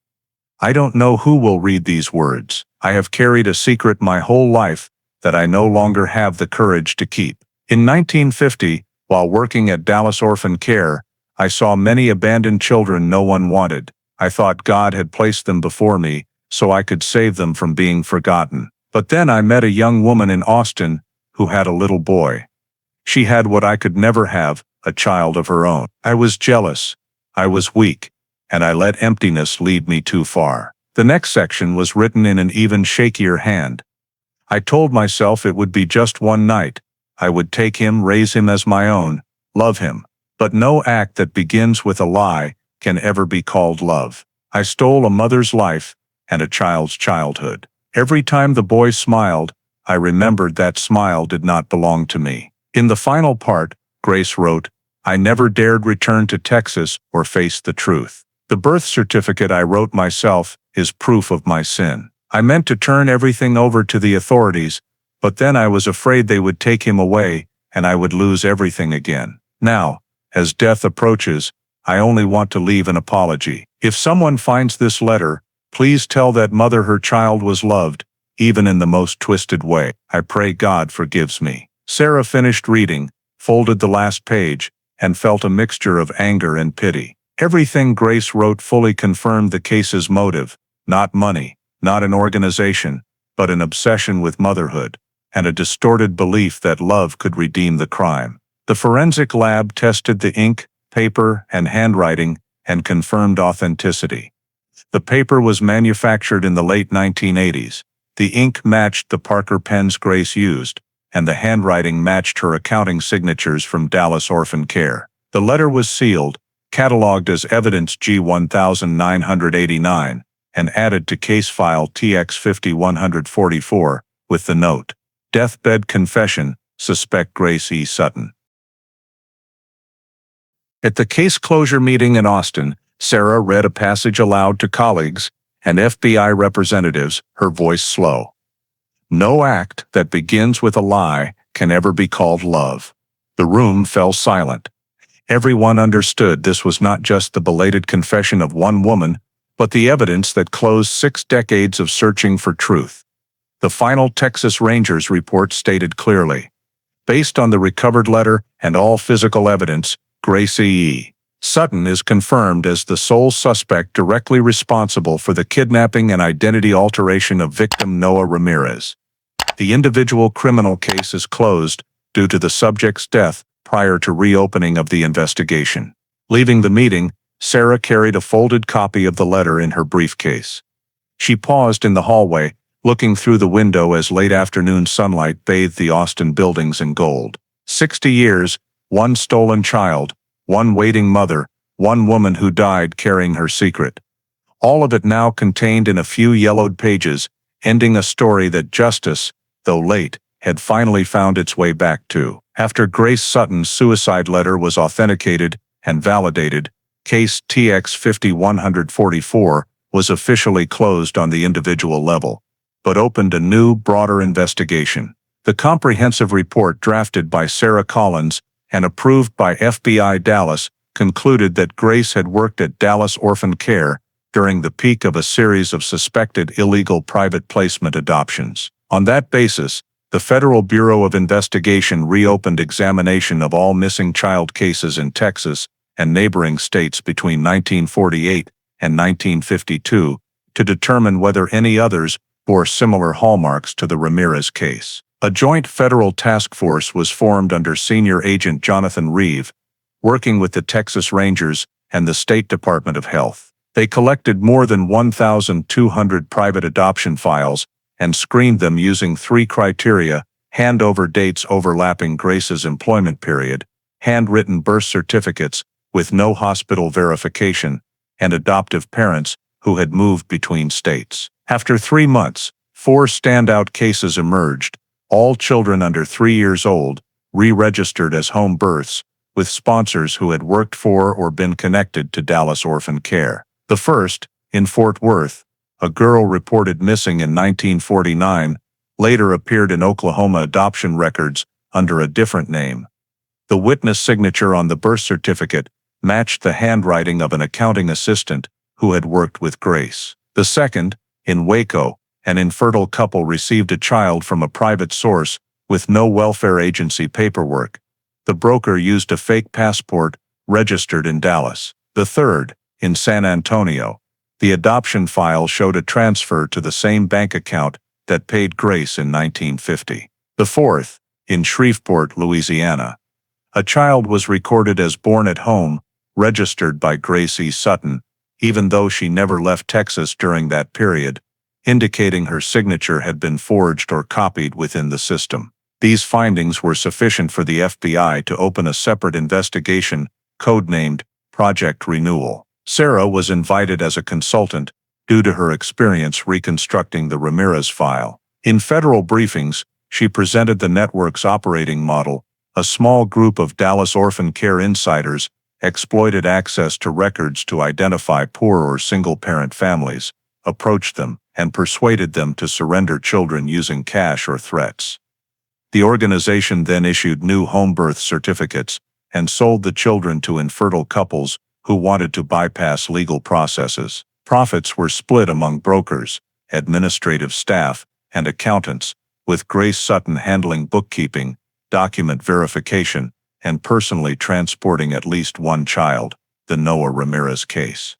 I don't know who will read these words. I have carried a secret my whole life that I no longer have the courage to keep. In 1950, while working at Dallas Orphan Care, I saw many abandoned children no one wanted. I thought God had placed them before me so I could save them from being forgotten. But then I met a young woman in Austin who had a little boy. She had what I could never have, a child of her own. I was jealous. I was weak. And I let emptiness lead me too far. The next section was written in an even shakier hand. I told myself it would be just one night. I would take him, raise him as my own, love him. But no act that begins with a lie can ever be called love. I stole a mother's life and a child's childhood. Every time the boy smiled, I remembered that smile did not belong to me. In the final part, Grace wrote, I never dared return to Texas or face the truth. The birth certificate I wrote myself is proof of my sin. I meant to turn everything over to the authorities, but then I was afraid they would take him away and I would lose everything again. Now, as death approaches, I only want to leave an apology. If someone finds this letter, please tell that mother her child was loved, even in the most twisted way. I pray God forgives me. Sarah finished reading, folded the last page, and felt a mixture of anger and pity. Everything Grace wrote fully confirmed the case's motive, not money, not an organization, but an obsession with motherhood, and a distorted belief that love could redeem the crime. The forensic lab tested the ink, paper, and handwriting, and confirmed authenticity. The paper was manufactured in the late 1980s. The ink matched the Parker pens Grace used, and the handwriting matched her accounting signatures from Dallas Orphan Care. The letter was sealed, cataloged as evidence G1989, and added to case file TX5144, with the note, Deathbed Confession, Suspect Grace E. Sutton. At the case closure meeting in Austin, Sarah read a passage aloud to colleagues and FBI representatives, her voice slow. No act that begins with a lie can ever be called love. The room fell silent. Everyone understood this was not just the belated confession of one woman, but the evidence that closed 6 decades of searching for truth. The final Texas Rangers report stated clearly, based on the recovered letter and all physical evidence, Grace E. Sutton is confirmed as the sole suspect directly responsible for the kidnapping and identity alteration of victim Noah Ramirez. The individual criminal case is closed due to the subject's death prior to reopening of the investigation. Leaving the meeting, Sarah carried a folded copy of the letter in her briefcase. She paused in the hallway, looking through the window as late afternoon sunlight bathed the Austin buildings in gold. 60 years, one stolen child, one waiting mother, one woman who died carrying her secret. All of it now contained in a few yellowed pages, ending a story that justice, though late, had finally found its way back to. After Grace Sutton's suicide letter was authenticated and validated, case TX5144 was officially closed on the individual level, but opened a new, broader investigation. The comprehensive report drafted by Sarah Collins and approved by FBI Dallas concluded that Grace had worked at Dallas Orphan Care during the peak of a series of suspected illegal private placement adoptions. On that basis, the Federal Bureau of Investigation reopened examination of all missing child cases in Texas and neighboring states between 1948 and 1952 to determine whether any others bore similar hallmarks to the Ramirez case. A joint federal task force was formed under Senior Agent Jonathan Reeve, working with the Texas Rangers and the State Department of Health. They collected more than 1,200 private adoption files and screened them using 3 criteria: handover dates overlapping Grace's employment period, handwritten birth certificates with no hospital verification, and adoptive parents who had moved between states. After 3 months, 4 standout cases emerged, all children under 3 years old, re-registered as home births, with sponsors who had worked for or been connected to Dallas Orphan Care. The first, in Fort Worth, a girl reported missing in 1949, later appeared in Oklahoma adoption records under a different name. The witness signature on the birth certificate matched the handwriting of an accounting assistant who had worked with Grace. The second, in Waco, an infertile couple received a child from a private source with no welfare agency paperwork. The broker used a fake passport registered in Dallas. The third, in San Antonio, the adoption file showed a transfer to the same bank account that paid Grace in 1950. The fourth, in Shreveport, Louisiana, a child was recorded as born at home, registered by Grace E. Sutton, even though she never left Texas during that period, indicating her signature had been forged or copied within the system. These findings were sufficient for the FBI to open a separate investigation, codenamed Project Renewal. Sarah was invited as a consultant due to her experience reconstructing the Ramirez file. In federal briefings, she presented the network's operating model. A small group of Dallas orphan care insiders exploited access to records to identify poor or single-parent families, approached them, and persuaded them to surrender children using cash or threats. The organization then issued new home birth certificates and sold the children to infertile couples who wanted to bypass legal processes. Profits were split among brokers, administrative staff, and accountants, with Grace Sutton handling bookkeeping, document verification, and personally transporting at least one child, the Noah Ramirez case.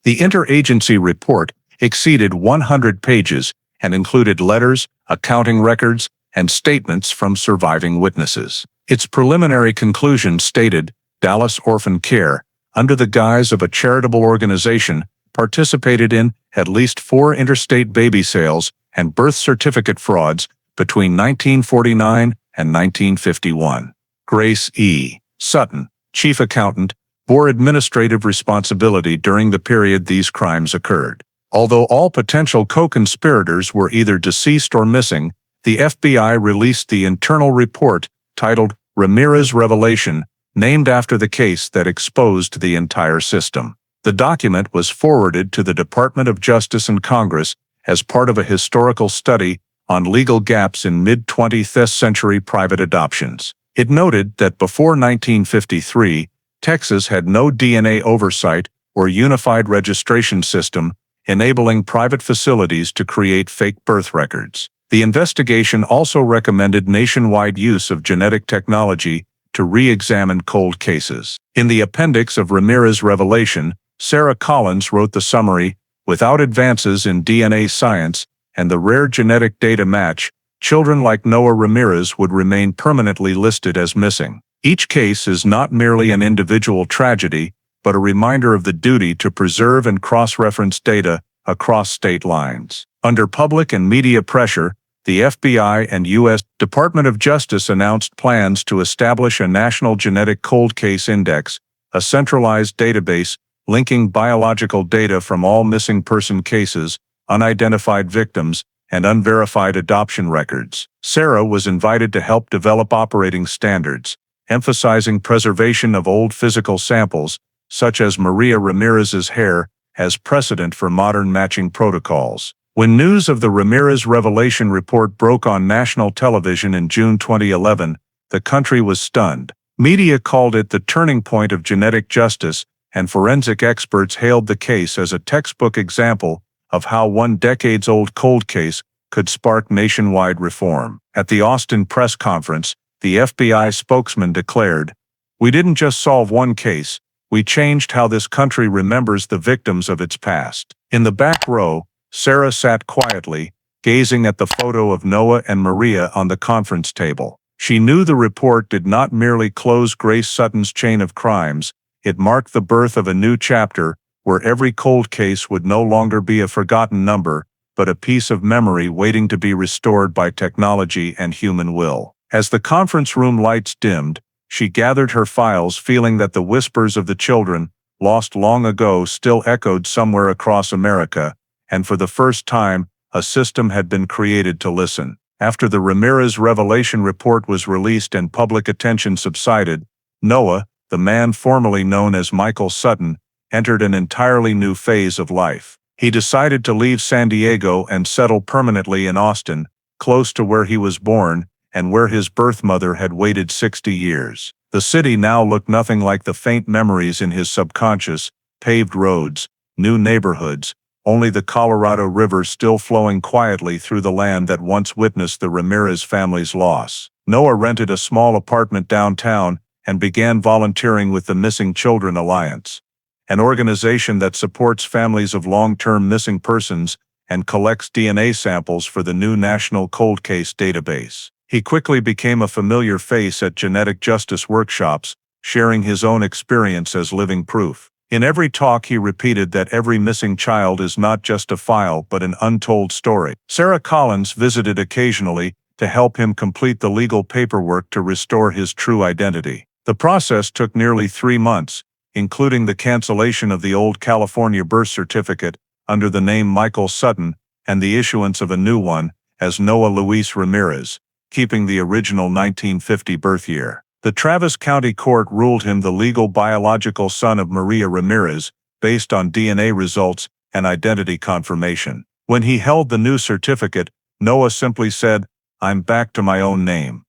The interagency report exceeded 100 pages and included letters, accounting records, and statements from surviving witnesses. Its preliminary conclusion stated, Dallas Orphan Care, under the guise of a charitable organization, participated in at least 4 interstate baby sales and birth certificate frauds between 1949 and 1951. Grace E. Sutton, chief accountant, bore administrative responsibility during the period these crimes occurred. Although all potential co-conspirators were either deceased or missing, the FBI released the internal report titled Ramirez Revelation, named after the case that exposed the entire system. The document was forwarded to the Department of Justice and Congress as part of a historical study on legal gaps in mid-20th century private adoptions. It noted that before 1953, Texas had no DNA oversight or unified registration system, enabling private facilities to create fake birth records. The investigation also recommended nationwide use of genetic technology to re-examine cold cases. In the appendix of Ramirez Revelation, Sarah Collins wrote the summary, without advances in DNA science and the rare genetic data match, children like Noah Ramirez would remain permanently listed as missing. Each case is not merely an individual tragedy, but a reminder of the duty to preserve and cross-reference data across state lines. Under public and media pressure, the FBI and U.S. Department of Justice announced plans to establish a National Genetic Cold Case Index, a centralized database linking biological data from all missing person cases, unidentified victims, and unverified adoption records. Sarah was invited to help develop operating standards, emphasizing preservation of old physical samples, such as Maria Ramirez's hair, as precedent for modern matching protocols. When news of the Ramirez Revelation report broke on national television in June 2011, the country was stunned. Media called it the turning point of genetic justice, and forensic experts hailed the case as a textbook example of how one decades-old cold case could spark nationwide reform. At the Austin press conference, the FBI spokesman declared, "We didn't just solve one case, we changed how this country remembers the victims of its past." In the back row, Sarah sat quietly, gazing at the photo of Noah and Maria on the conference table. She knew the report did not merely close Grace Sutton's chain of crimes, it marked the birth of a new chapter, where every cold case would no longer be a forgotten number, but a piece of memory waiting to be restored by technology and human will. As the conference room lights dimmed, she gathered her files, feeling that the whispers of the children, lost long ago, still echoed somewhere across America, and for the first time, a system had been created to listen. After the Ramirez Revelation report was released and public attention subsided, Noah, the man formerly known as Michael Sutton, entered an entirely new phase of life. He decided to leave San Diego and settle permanently in Austin, close to where he was born and where his birth mother had waited 60 years. The city now looked nothing like the faint memories in his subconscious: paved roads, new neighborhoods, only the Colorado River still flowing quietly through the land that once witnessed the Ramirez family's loss. Noah rented a small apartment downtown and began volunteering with the Missing Children Alliance, an organization that supports families of long-term missing persons and collects DNA samples for the new National Cold Case database. He quickly became a familiar face at genetic justice workshops, sharing his own experience as living proof. In every talk he repeated that every missing child is not just a file but an untold story. Sarah Collins visited occasionally to help him complete the legal paperwork to restore his true identity. The process took nearly 3 months, including the cancellation of the old California birth certificate under the name Michael Sutton and the issuance of a new one as Noah Luis Ramirez, keeping the original 1950 birth year. The Travis County Court ruled him the legal biological son of Maria Ramirez based on DNA results and identity confirmation. When he held the new certificate, Noah simply said, "I'm back to my own name."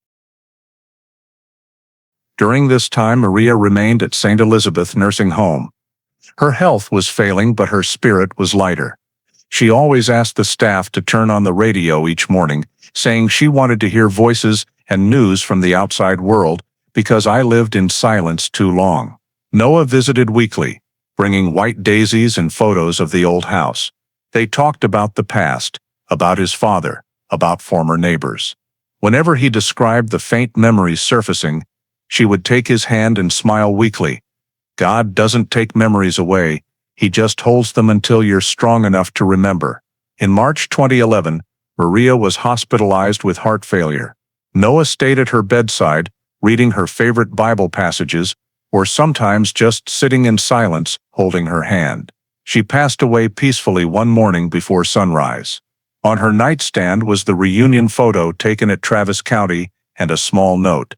During this time, Maria remained at St. Elizabeth Nursing Home. Her health was failing, but her spirit was lighter. She always asked the staff to turn on the radio each morning, saying she wanted to hear voices and news from the outside world, because I lived in silence too long. Noah visited weekly, bringing white daisies and photos of the old house. They talked about the past, about his father, about former neighbors. Whenever he described the faint memories surfacing, she would take his hand and smile weakly. God doesn't take memories away, He just holds them until you're strong enough to remember. In March 2011, Maria was hospitalized with heart failure. Noah stayed at her bedside, reading her favorite Bible passages, or sometimes just sitting in silence, holding her hand. She passed away peacefully one morning before sunrise. On her nightstand was the reunion photo taken at Travis County and a small note.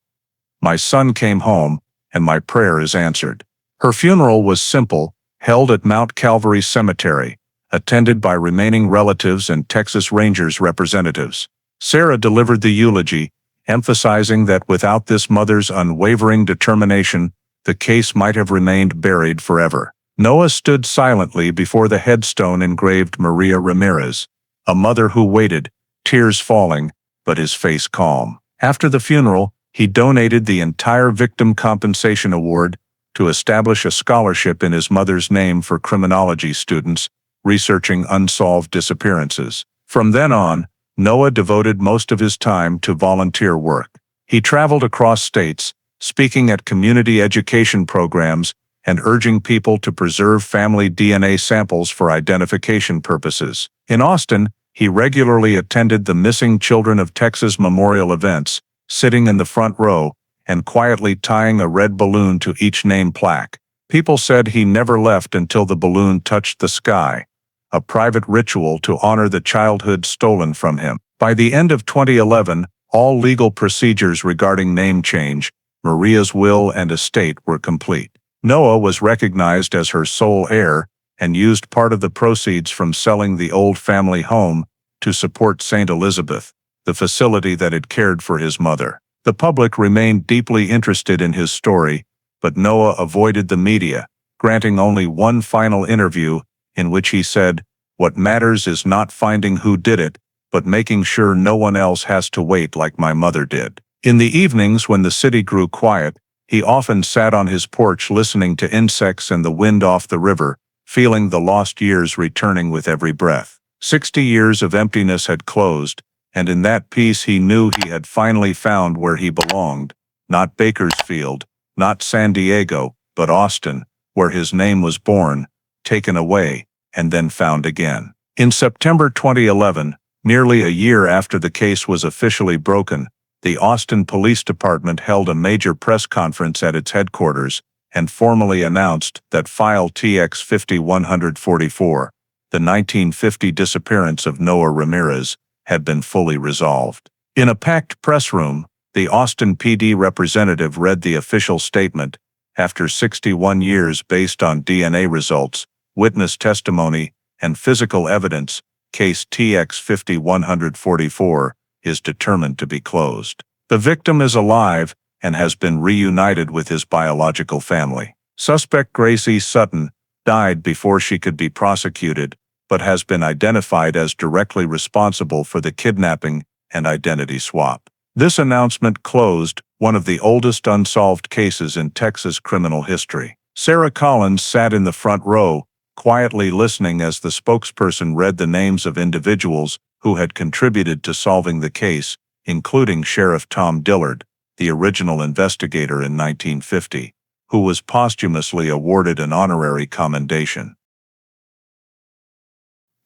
"My son came home, and my prayer is answered." Her funeral was simple, held at Mount Calvary Cemetery, attended by remaining relatives and Texas Rangers representatives. Sarah delivered the eulogy, emphasizing that without this mother's unwavering determination, the case might have remained buried forever. Noah stood silently before the headstone engraved Maria Ramirez, a mother who waited, tears falling, but his face calm. After the funeral, he donated the entire Victim Compensation Award to establish a scholarship in his mother's name for criminology students researching unsolved disappearances. From then on, Noah devoted most of his time to volunteer work. He traveled across states, speaking at community education programs and urging people to preserve family DNA samples for identification purposes. In Austin, he regularly attended the Missing Children of Texas memorial events, sitting in the front row and quietly tying a red balloon to each name plaque. People said he never left until the balloon touched the sky, a private ritual to honor the childhood stolen from him. By the end of 2011, all legal procedures regarding name change, Maria's will and estate were complete. Noah was recognized as her sole heir and used part of the proceeds from selling the old family home to support St. Elizabeth, the facility that had cared for his mother. The public remained deeply interested in his story, but Noah avoided the media, granting only one final interview in which he said, "What matters is not finding who did it, but making sure no one else has to wait like my mother did." In the evenings when the city grew quiet, he often sat on his porch listening to insects and the wind off the river, feeling the lost years returning with every breath. 60 years of emptiness had closed, and in that peace he knew he had finally found where he belonged, not Bakersfield, not San Diego, but Austin, where his name was born, taken away, and then found again. In September 2011, nearly a year after the case was officially broken, the Austin Police Department held a major press conference at its headquarters and formally announced that File TX 5144, the 1950 disappearance of Noah Ramirez, had been fully resolved. In a packed press room, the Austin PD representative read the official statement, after 61 years based on DNA results, witness testimony, and physical evidence. Case TX 5144 is determined to be closed. The victim is alive and has been reunited with his biological family. Suspect Gracie Sutton died before she could be prosecuted, but has been identified as directly responsible for the kidnapping and identity swap. This announcement closed one of the oldest unsolved cases in Texas criminal history. Sarah Collins sat in the front row, quietly listening as the spokesperson read the names of individuals who had contributed to solving the case, including Sheriff Tom Dillard, the original investigator in 1950, who was posthumously awarded an honorary commendation.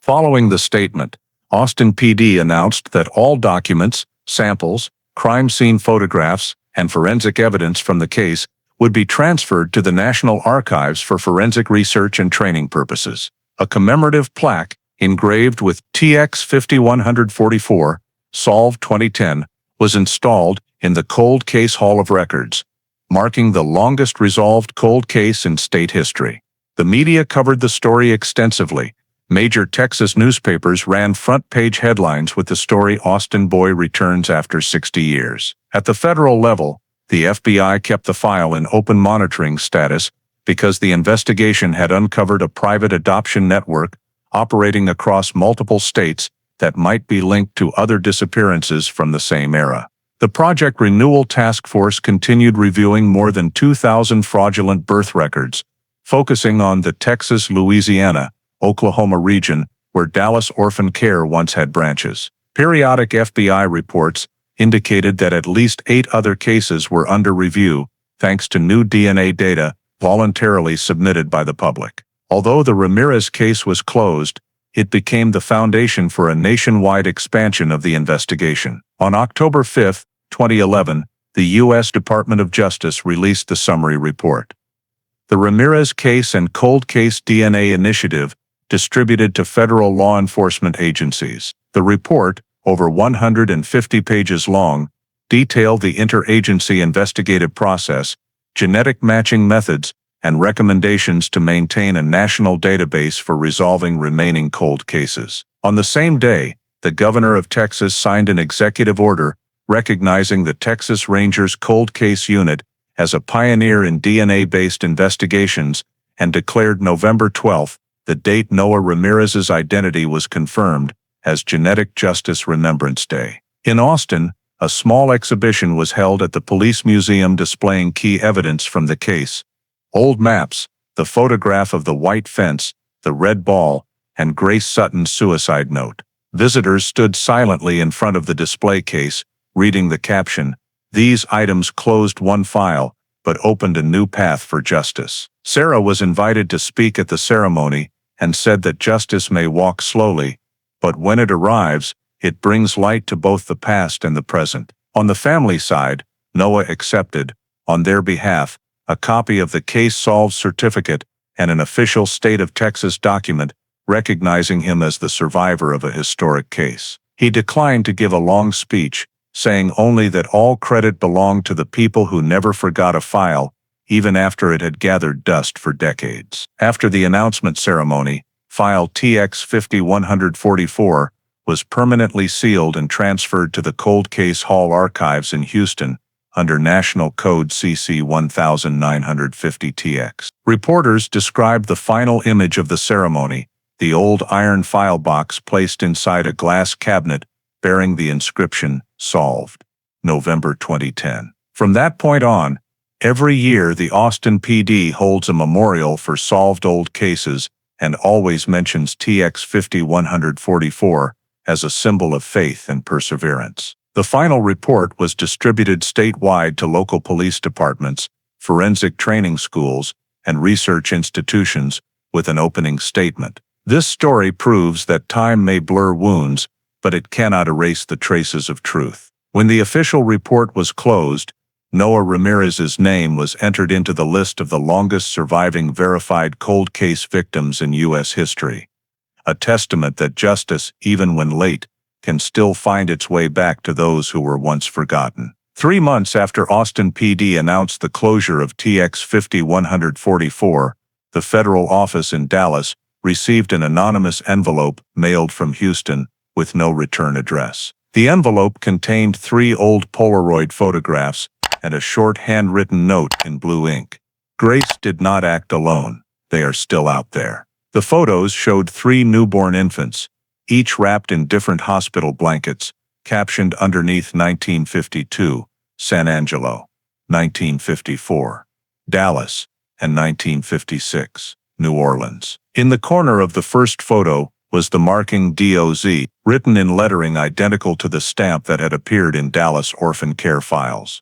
Following the statement, Austin PD announced that all documents, samples, crime scene photographs, and forensic evidence from the case would be transferred to the National Archives for forensic research and training purposes. A commemorative plaque, engraved with TX 5144, Solved 2010, was installed in the Cold Case Hall of Records, marking the longest resolved cold case in state history. The media covered the story extensively. Major Texas newspapers ran front-page headlines with the story "Austin Boy Returns After 60 Years." At the federal level, the FBI kept the file in open monitoring status because the investigation had uncovered a private adoption network operating across multiple states that might be linked to other disappearances from the same era. The Project Renewal Task Force continued reviewing more than 2,000 fraudulent birth records, focusing on the Texas, Louisiana, Oklahoma region where Dallas Orphan Care once had branches. Periodic FBI reports indicated that at least 8 other cases were under review, thanks to new DNA data voluntarily submitted by the public. Although the Ramirez case was closed, it became the foundation for a nationwide expansion of the investigation. On October 5, 2011, the U.S. Department of Justice released the summary report. The Ramirez Case and Cold Case DNA Initiative, distributed to federal law enforcement agencies. The report, over 150 pages long, detailed the interagency investigative process, genetic matching methods, and recommendations to maintain a national database for resolving remaining cold cases. On the same day, the governor of Texas signed an executive order recognizing the Texas Rangers Cold Case Unit as a pioneer in DNA-based investigations and declared November 12, the date Noah Ramirez's identity was confirmed, as Genetic Justice Remembrance Day. In Austin, a small exhibition was held at the Police Museum displaying key evidence from the case: old maps, the photograph of the white fence, the red ball, and Grace Sutton's suicide note. Visitors stood silently in front of the display case, reading the caption, "These items closed one file, but opened a new path for justice." Sarah was invited to speak at the ceremony and said that justice may walk slowly, but when it arrives, it brings light to both the past and the present. On the family side, Noah accepted, on their behalf, a copy of the case solved certificate and an official state of Texas document recognizing him as the survivor of a historic case. He declined to give a long speech, saying only that all credit belonged to the people who never forgot a file, even after it had gathered dust for decades. After the announcement ceremony, file TX 5144 was permanently sealed and transferred to the Cold Case Hall Archives in Houston, under National Code CC 1950-TX. Reporters described the final image of the ceremony, the old iron file box placed inside a glass cabinet bearing the inscription, "Solved, November 2010. From that point on, every year the Austin PD holds a memorial for solved old cases and always mentions TX 5144 as a symbol of faith and perseverance. The final report was distributed statewide to local police departments, forensic training schools, and research institutions with an opening statement. This story proves that time may blur wounds, but it cannot erase the traces of truth. When the official report was closed, Noah Ramirez's name was entered into the list of the longest surviving verified cold case victims in U.S. history, a testament that justice, even when late, can still find its way back to those who were once forgotten. 3 months after Austin PD announced the closure of TX 5144, the federal office in Dallas received an anonymous envelope mailed from Houston with no return address. The envelope contained 3 old Polaroid photographs and a short handwritten note in blue ink. Grace did not act alone. They are still out there. The photos showed 3 newborn infants, each wrapped in different hospital blankets, captioned underneath 1952, San Angelo, 1954, Dallas, and 1956, New Orleans. In the corner of the first photo was the marking DOZ, written in lettering identical to the stamp that had appeared in Dallas orphan care files.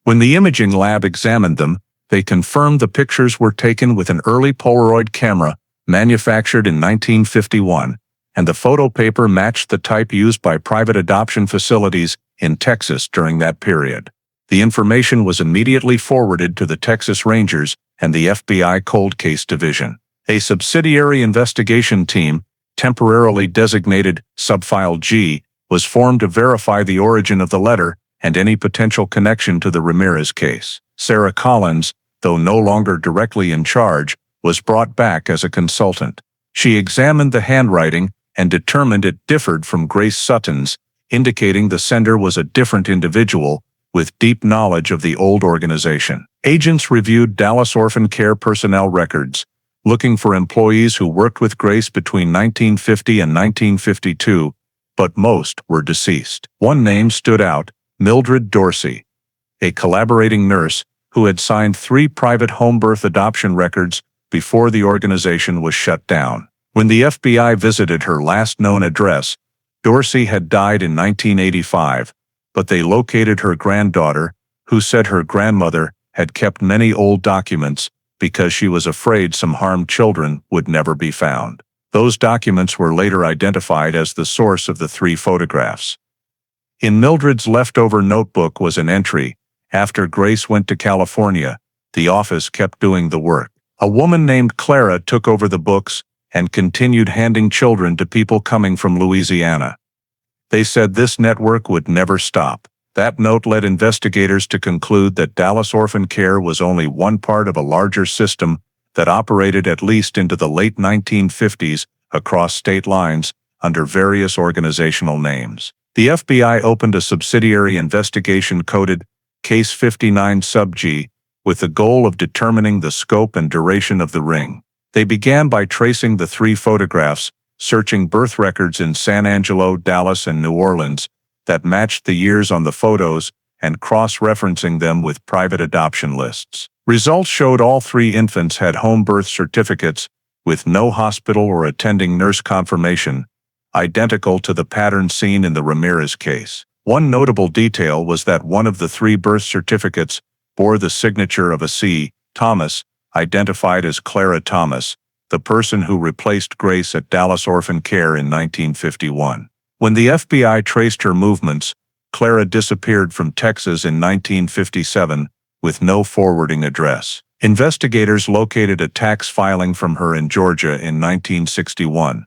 When the imaging lab examined them, they confirmed the pictures were taken with an early Polaroid camera manufactured in 1951, and the photo paper matched the type used by private adoption facilities in Texas during that period. The information was immediately forwarded to the Texas Rangers and the FBI Cold Case Division. A subsidiary investigation team, temporarily designated Subfile G, was formed to verify the origin of the letter and any potential connection to the Ramirez case. Sarah Collins, though no longer directly in charge, was brought back as a consultant. She examined the handwriting and determined it differed from Grace Sutton's, indicating the sender was a different individual with deep knowledge of the old organization. Agents reviewed Dallas orphan care personnel records, looking for employees who worked with Grace between 1950 and 1952, but most were deceased. One name stood out: Mildred Dorsey, a collaborating nurse who had signed 3 private home birth adoption records before the organization was shut down. When the FBI visited her last known address, Dorsey had died in 1985, but they located her granddaughter, who said her grandmother had kept many old documents because she was afraid some harmed children would never be found. Those documents were later identified as the source of the 3 photographs. In Mildred's leftover notebook was an entry: after Grace went to California, the office kept doing the work. A woman named Clara took over the books and continued handing children to people coming from Louisiana. They said this network would never stop. That note led investigators to conclude that Dallas Orphan Care was only one part of a larger system that operated at least into the late 1950s across state lines under various organizational names. The FBI opened a subsidiary investigation coded Case 59 Sub G with the goal of determining the scope and duration of the ring. They began by tracing the 3 photographs, searching birth records in San Angelo, Dallas, and New Orleans that matched the years on the photos and cross-referencing them with private adoption lists. Results showed all 3 infants had home birth certificates with no hospital or attending nurse confirmation, identical to the pattern seen in the Ramirez case. One notable detail was that one of the 3 birth certificates bore the signature of a C. Thomas, identified as Clara Thomas, the person who replaced Grace at Dallas Orphan Care in 1951. When the FBI traced her movements, Clara disappeared from Texas in 1957 with no forwarding address. Investigators located a tax filing from her in Georgia in 1961,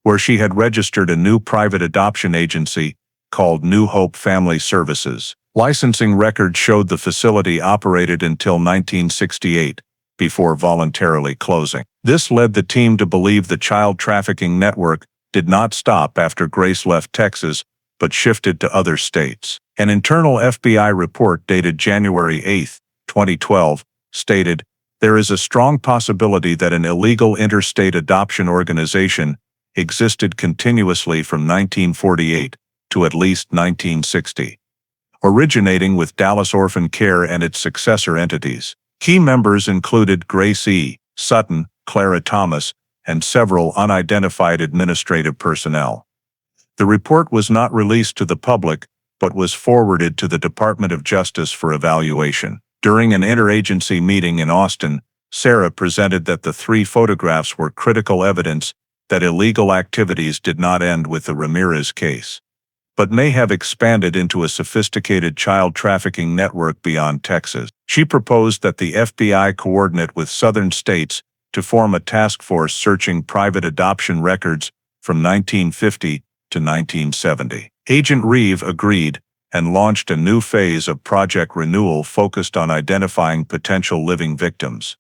where she had registered a new private adoption agency called New Hope Family Services. Licensing records showed the facility operated until 1968, before voluntarily closing. This led the team to believe the child trafficking network did not stop after Grace left Texas, but shifted to other states. An internal FBI report dated January 8, 2012, stated, "There is a strong possibility that an illegal interstate adoption organization existed continuously from 1948 to at least 1960, originating with Dallas Orphan Care and its successor entities. Key members included Grace E. Sutton, Clara Thomas, and several unidentified administrative personnel." The report was not released to the public, but was forwarded to the Department of Justice for evaluation. During an interagency meeting in Austin, Sarah presented that the 3 photographs were critical evidence that illegal activities did not end with the Ramirez case, but may have expanded into a sophisticated child trafficking network beyond Texas. She proposed that the FBI coordinate with southern states to form a task force searching private adoption records from 1950 to 1970. Agent Reeve agreed, and launched a new phase of Project Renewal focused on identifying potential living victims.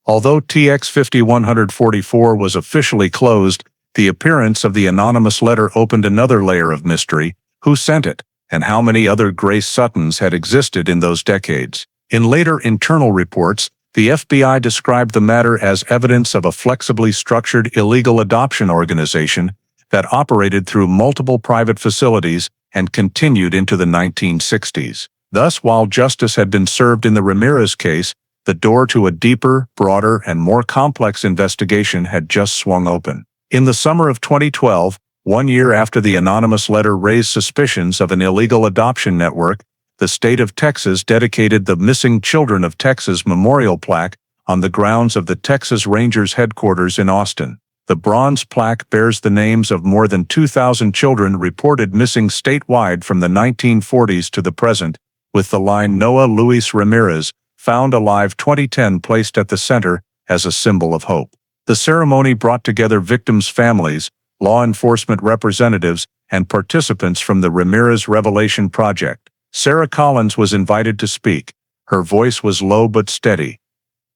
Although TX 5144 was officially closed, the appearance of the anonymous letter opened another layer of mystery: who sent it, and how many other Grace Suttons had existed in those decades. In later internal reports, the FBI described the matter as evidence of a flexibly structured illegal adoption organization that operated through multiple private facilities and continued into the 1960s. Thus, while justice had been served in the Ramirez case, the door to a deeper, broader, and more complex investigation had just swung open. In the summer of 2012, 1 year after the anonymous letter raised suspicions of an illegal adoption network, the state of Texas dedicated the Missing Children of Texas memorial plaque on the grounds of the Texas Rangers headquarters in Austin. The bronze plaque bears the names of more than 2,000 children reported missing statewide from the 1940s to the present, with the line "Noah Luis Ramirez, found alive 2010" placed at the center as a symbol of hope. The ceremony brought together victims' families, law enforcement representatives, and participants from the Ramirez Revelation Project. Sarah Collins was invited to speak. Her voice was low but steady.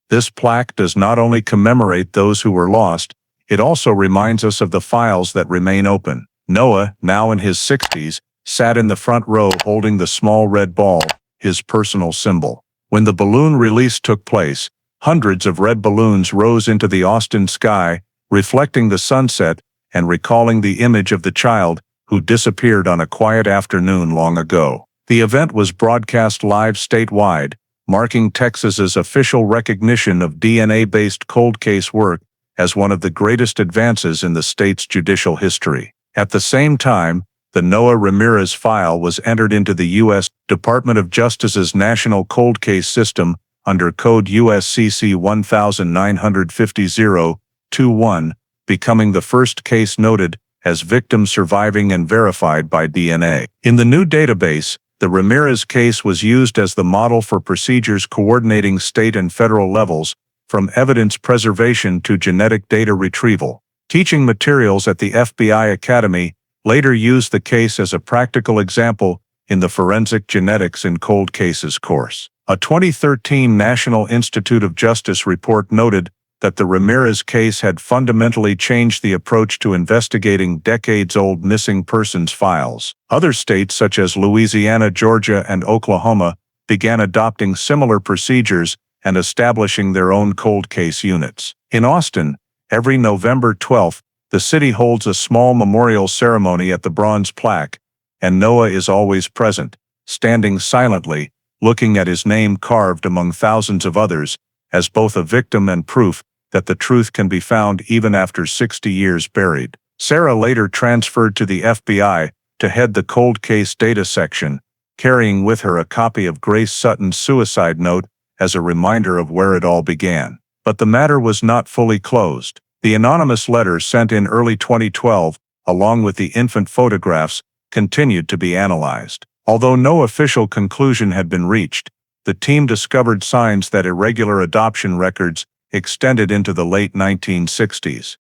This plaque does not only commemorate those who were lost, it also reminds us of the files that remain open. Noah, now in his 60s, sat in the front row holding the small red ball, his personal symbol. When the balloon release took place, hundreds of red balloons rose into the Austin sky, reflecting the sunset and recalling the image of the child who disappeared on a quiet afternoon long ago. The event was broadcast live statewide, marking Texas's official recognition of DNA-based cold case work as one of the greatest advances in the state's judicial history. At the same time, the Noah Ramirez file was entered into the U.S. Department of Justice's National Cold Case System under Code USCC 19500-21, becoming the first case noted as victim surviving and verified by DNA. In the new database, the Ramirez case was used as the model for procedures coordinating state and federal levels, from evidence preservation to genetic data retrieval. Teaching materials at the FBI Academy later used the case as a practical example in the Forensic Genetics in Cold Cases course. A 2013 National Institute of Justice report noted that the Ramirez case had fundamentally changed the approach to investigating decades-old missing persons files. Other states such as Louisiana, Georgia, and Oklahoma began adopting similar procedures and establishing their own cold case units. In Austin, every November 12th, the city holds a small memorial ceremony at the bronze plaque, and Noah is always present, standing silently, looking at his name carved among thousands of others, as both a victim and proof that the truth can be found even after 60 years buried. Sarah later transferred to the FBI to head the cold case data section, carrying with her a copy of Grace Sutton's suicide note as a reminder of where it all began. But the matter was not fully closed. The anonymous letter sent in early 2012, along with the infant photographs, continued to be analyzed. Although no official conclusion had been reached, the team discovered signs that irregular adoption records extended into the late 1960s.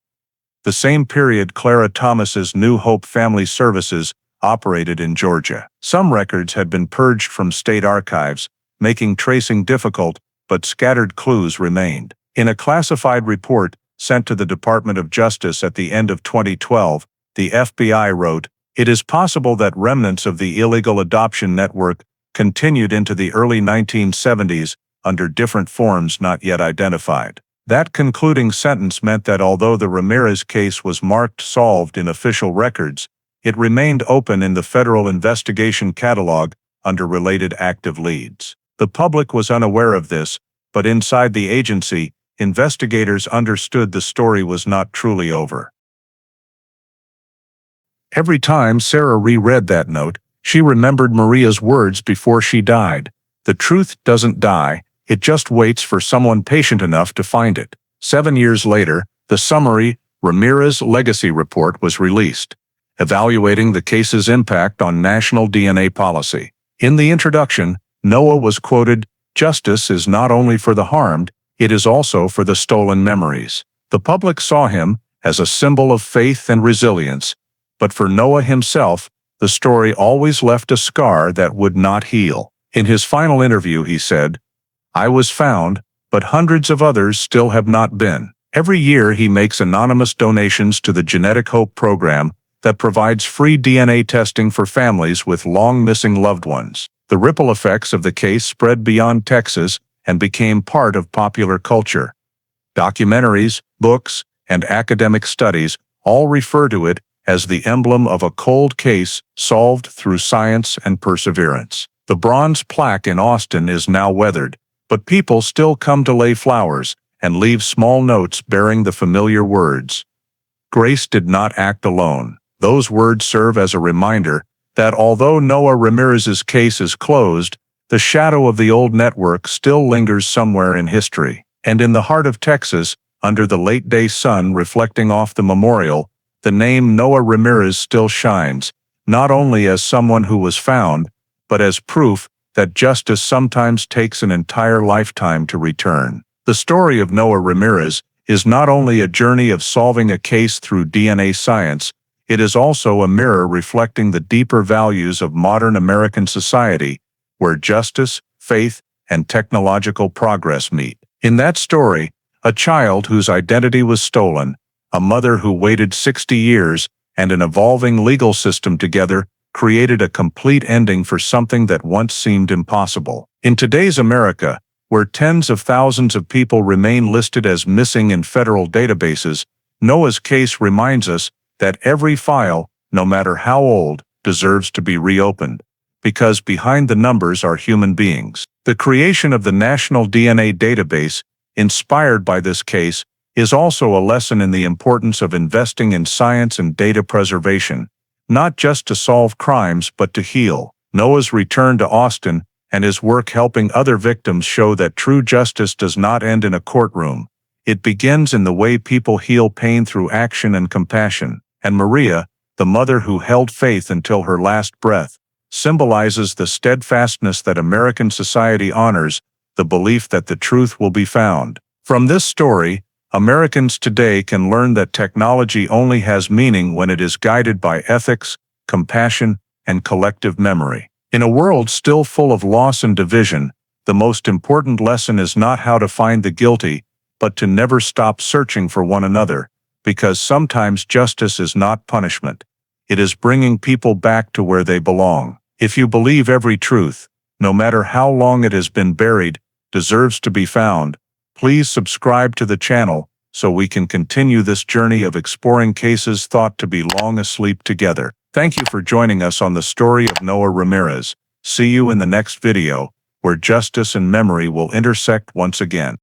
The same period Clara Thomas's New Hope Family Services operated in Georgia. Some records had been purged from state archives, making tracing difficult, but scattered clues remained. In a classified report sent to the Department of Justice at the end of 2012, the FBI wrote, "It is possible that remnants of the illegal adoption network continued into the early 1970s under different forms not yet identified." That concluding sentence meant that although the Ramirez case was marked solved in official records, it remained open in the federal investigation catalog under related active leads. The public was unaware of this, but inside the agency, investigators understood the story was not truly over. Every time Sarah reread that note, she remembered Maria's words before she died. "The truth doesn't die, it just waits for someone patient enough to find it." 7 years later, the summary Ramirez Legacy Report was released, evaluating the case's impact on national DNA policy. In the introduction, Noah was quoted, "Justice is not only for the harmed, it is also for the stolen memories." The public saw him as a symbol of faith and resilience, but for Noah himself, the story always left a scar that would not heal. In his final interview, he said, "I was found, but hundreds of others still have not been." Every year he makes anonymous donations to the Genetic Hope program that provides free DNA testing for families with long-missing loved ones. The ripple effects of the case spread beyond Texas and became part of popular culture. Documentaries, books, and academic studies all refer to it as the emblem of a cold case solved through science and perseverance. The bronze plaque in Austin is now weathered, but people still come to lay flowers and leave small notes bearing the familiar words. Grace did not act alone. Those words serve as a reminder that although Noah Ramirez's case is closed, the shadow of the old network still lingers somewhere in history. And in the heart of Texas, under the late-day sun reflecting off the memorial, the name Noah Ramirez still shines, not only as someone who was found, but as proof that justice sometimes takes an entire lifetime to return. The story of Noah Ramirez is not only a journey of solving a case through DNA science, it is also a mirror reflecting the deeper values of modern American society, where justice, faith, and technological progress meet. In that story, a child whose identity was stolen, a mother who waited 60 years, and an evolving legal system together created a complete ending for something that once seemed impossible. In today's America, where tens of thousands of people remain listed as missing in federal databases, Noah's case reminds us that every file, no matter how old, deserves to be reopened, because behind the numbers are human beings. The creation of the National DNA Database, inspired by this case, is also a lesson in the importance of investing in science and data preservation, not just to solve crimes but to heal. Noah's return to Austin and his work helping other victims show that true justice does not end in a courtroom. It begins in the way people heal pain through action and compassion. And Maria, the mother who held faith until her last breath, symbolizes the steadfastness that American society honors, the belief that the truth will be found. From this story, Americans today can learn that technology only has meaning when it is guided by ethics, compassion, and collective memory. In a world still full of loss and division, the most important lesson is not how to find the guilty, but to never stop searching for one another, because sometimes justice is not punishment. It is bringing people back to where they belong. If you believe every truth, no matter how long it has been buried, deserves to be found, please subscribe to the channel so we can continue this journey of exploring cases thought to be long asleep together. Thank you for joining us on the story of Noah Ramirez. See you in the next video, where justice and memory will intersect once again.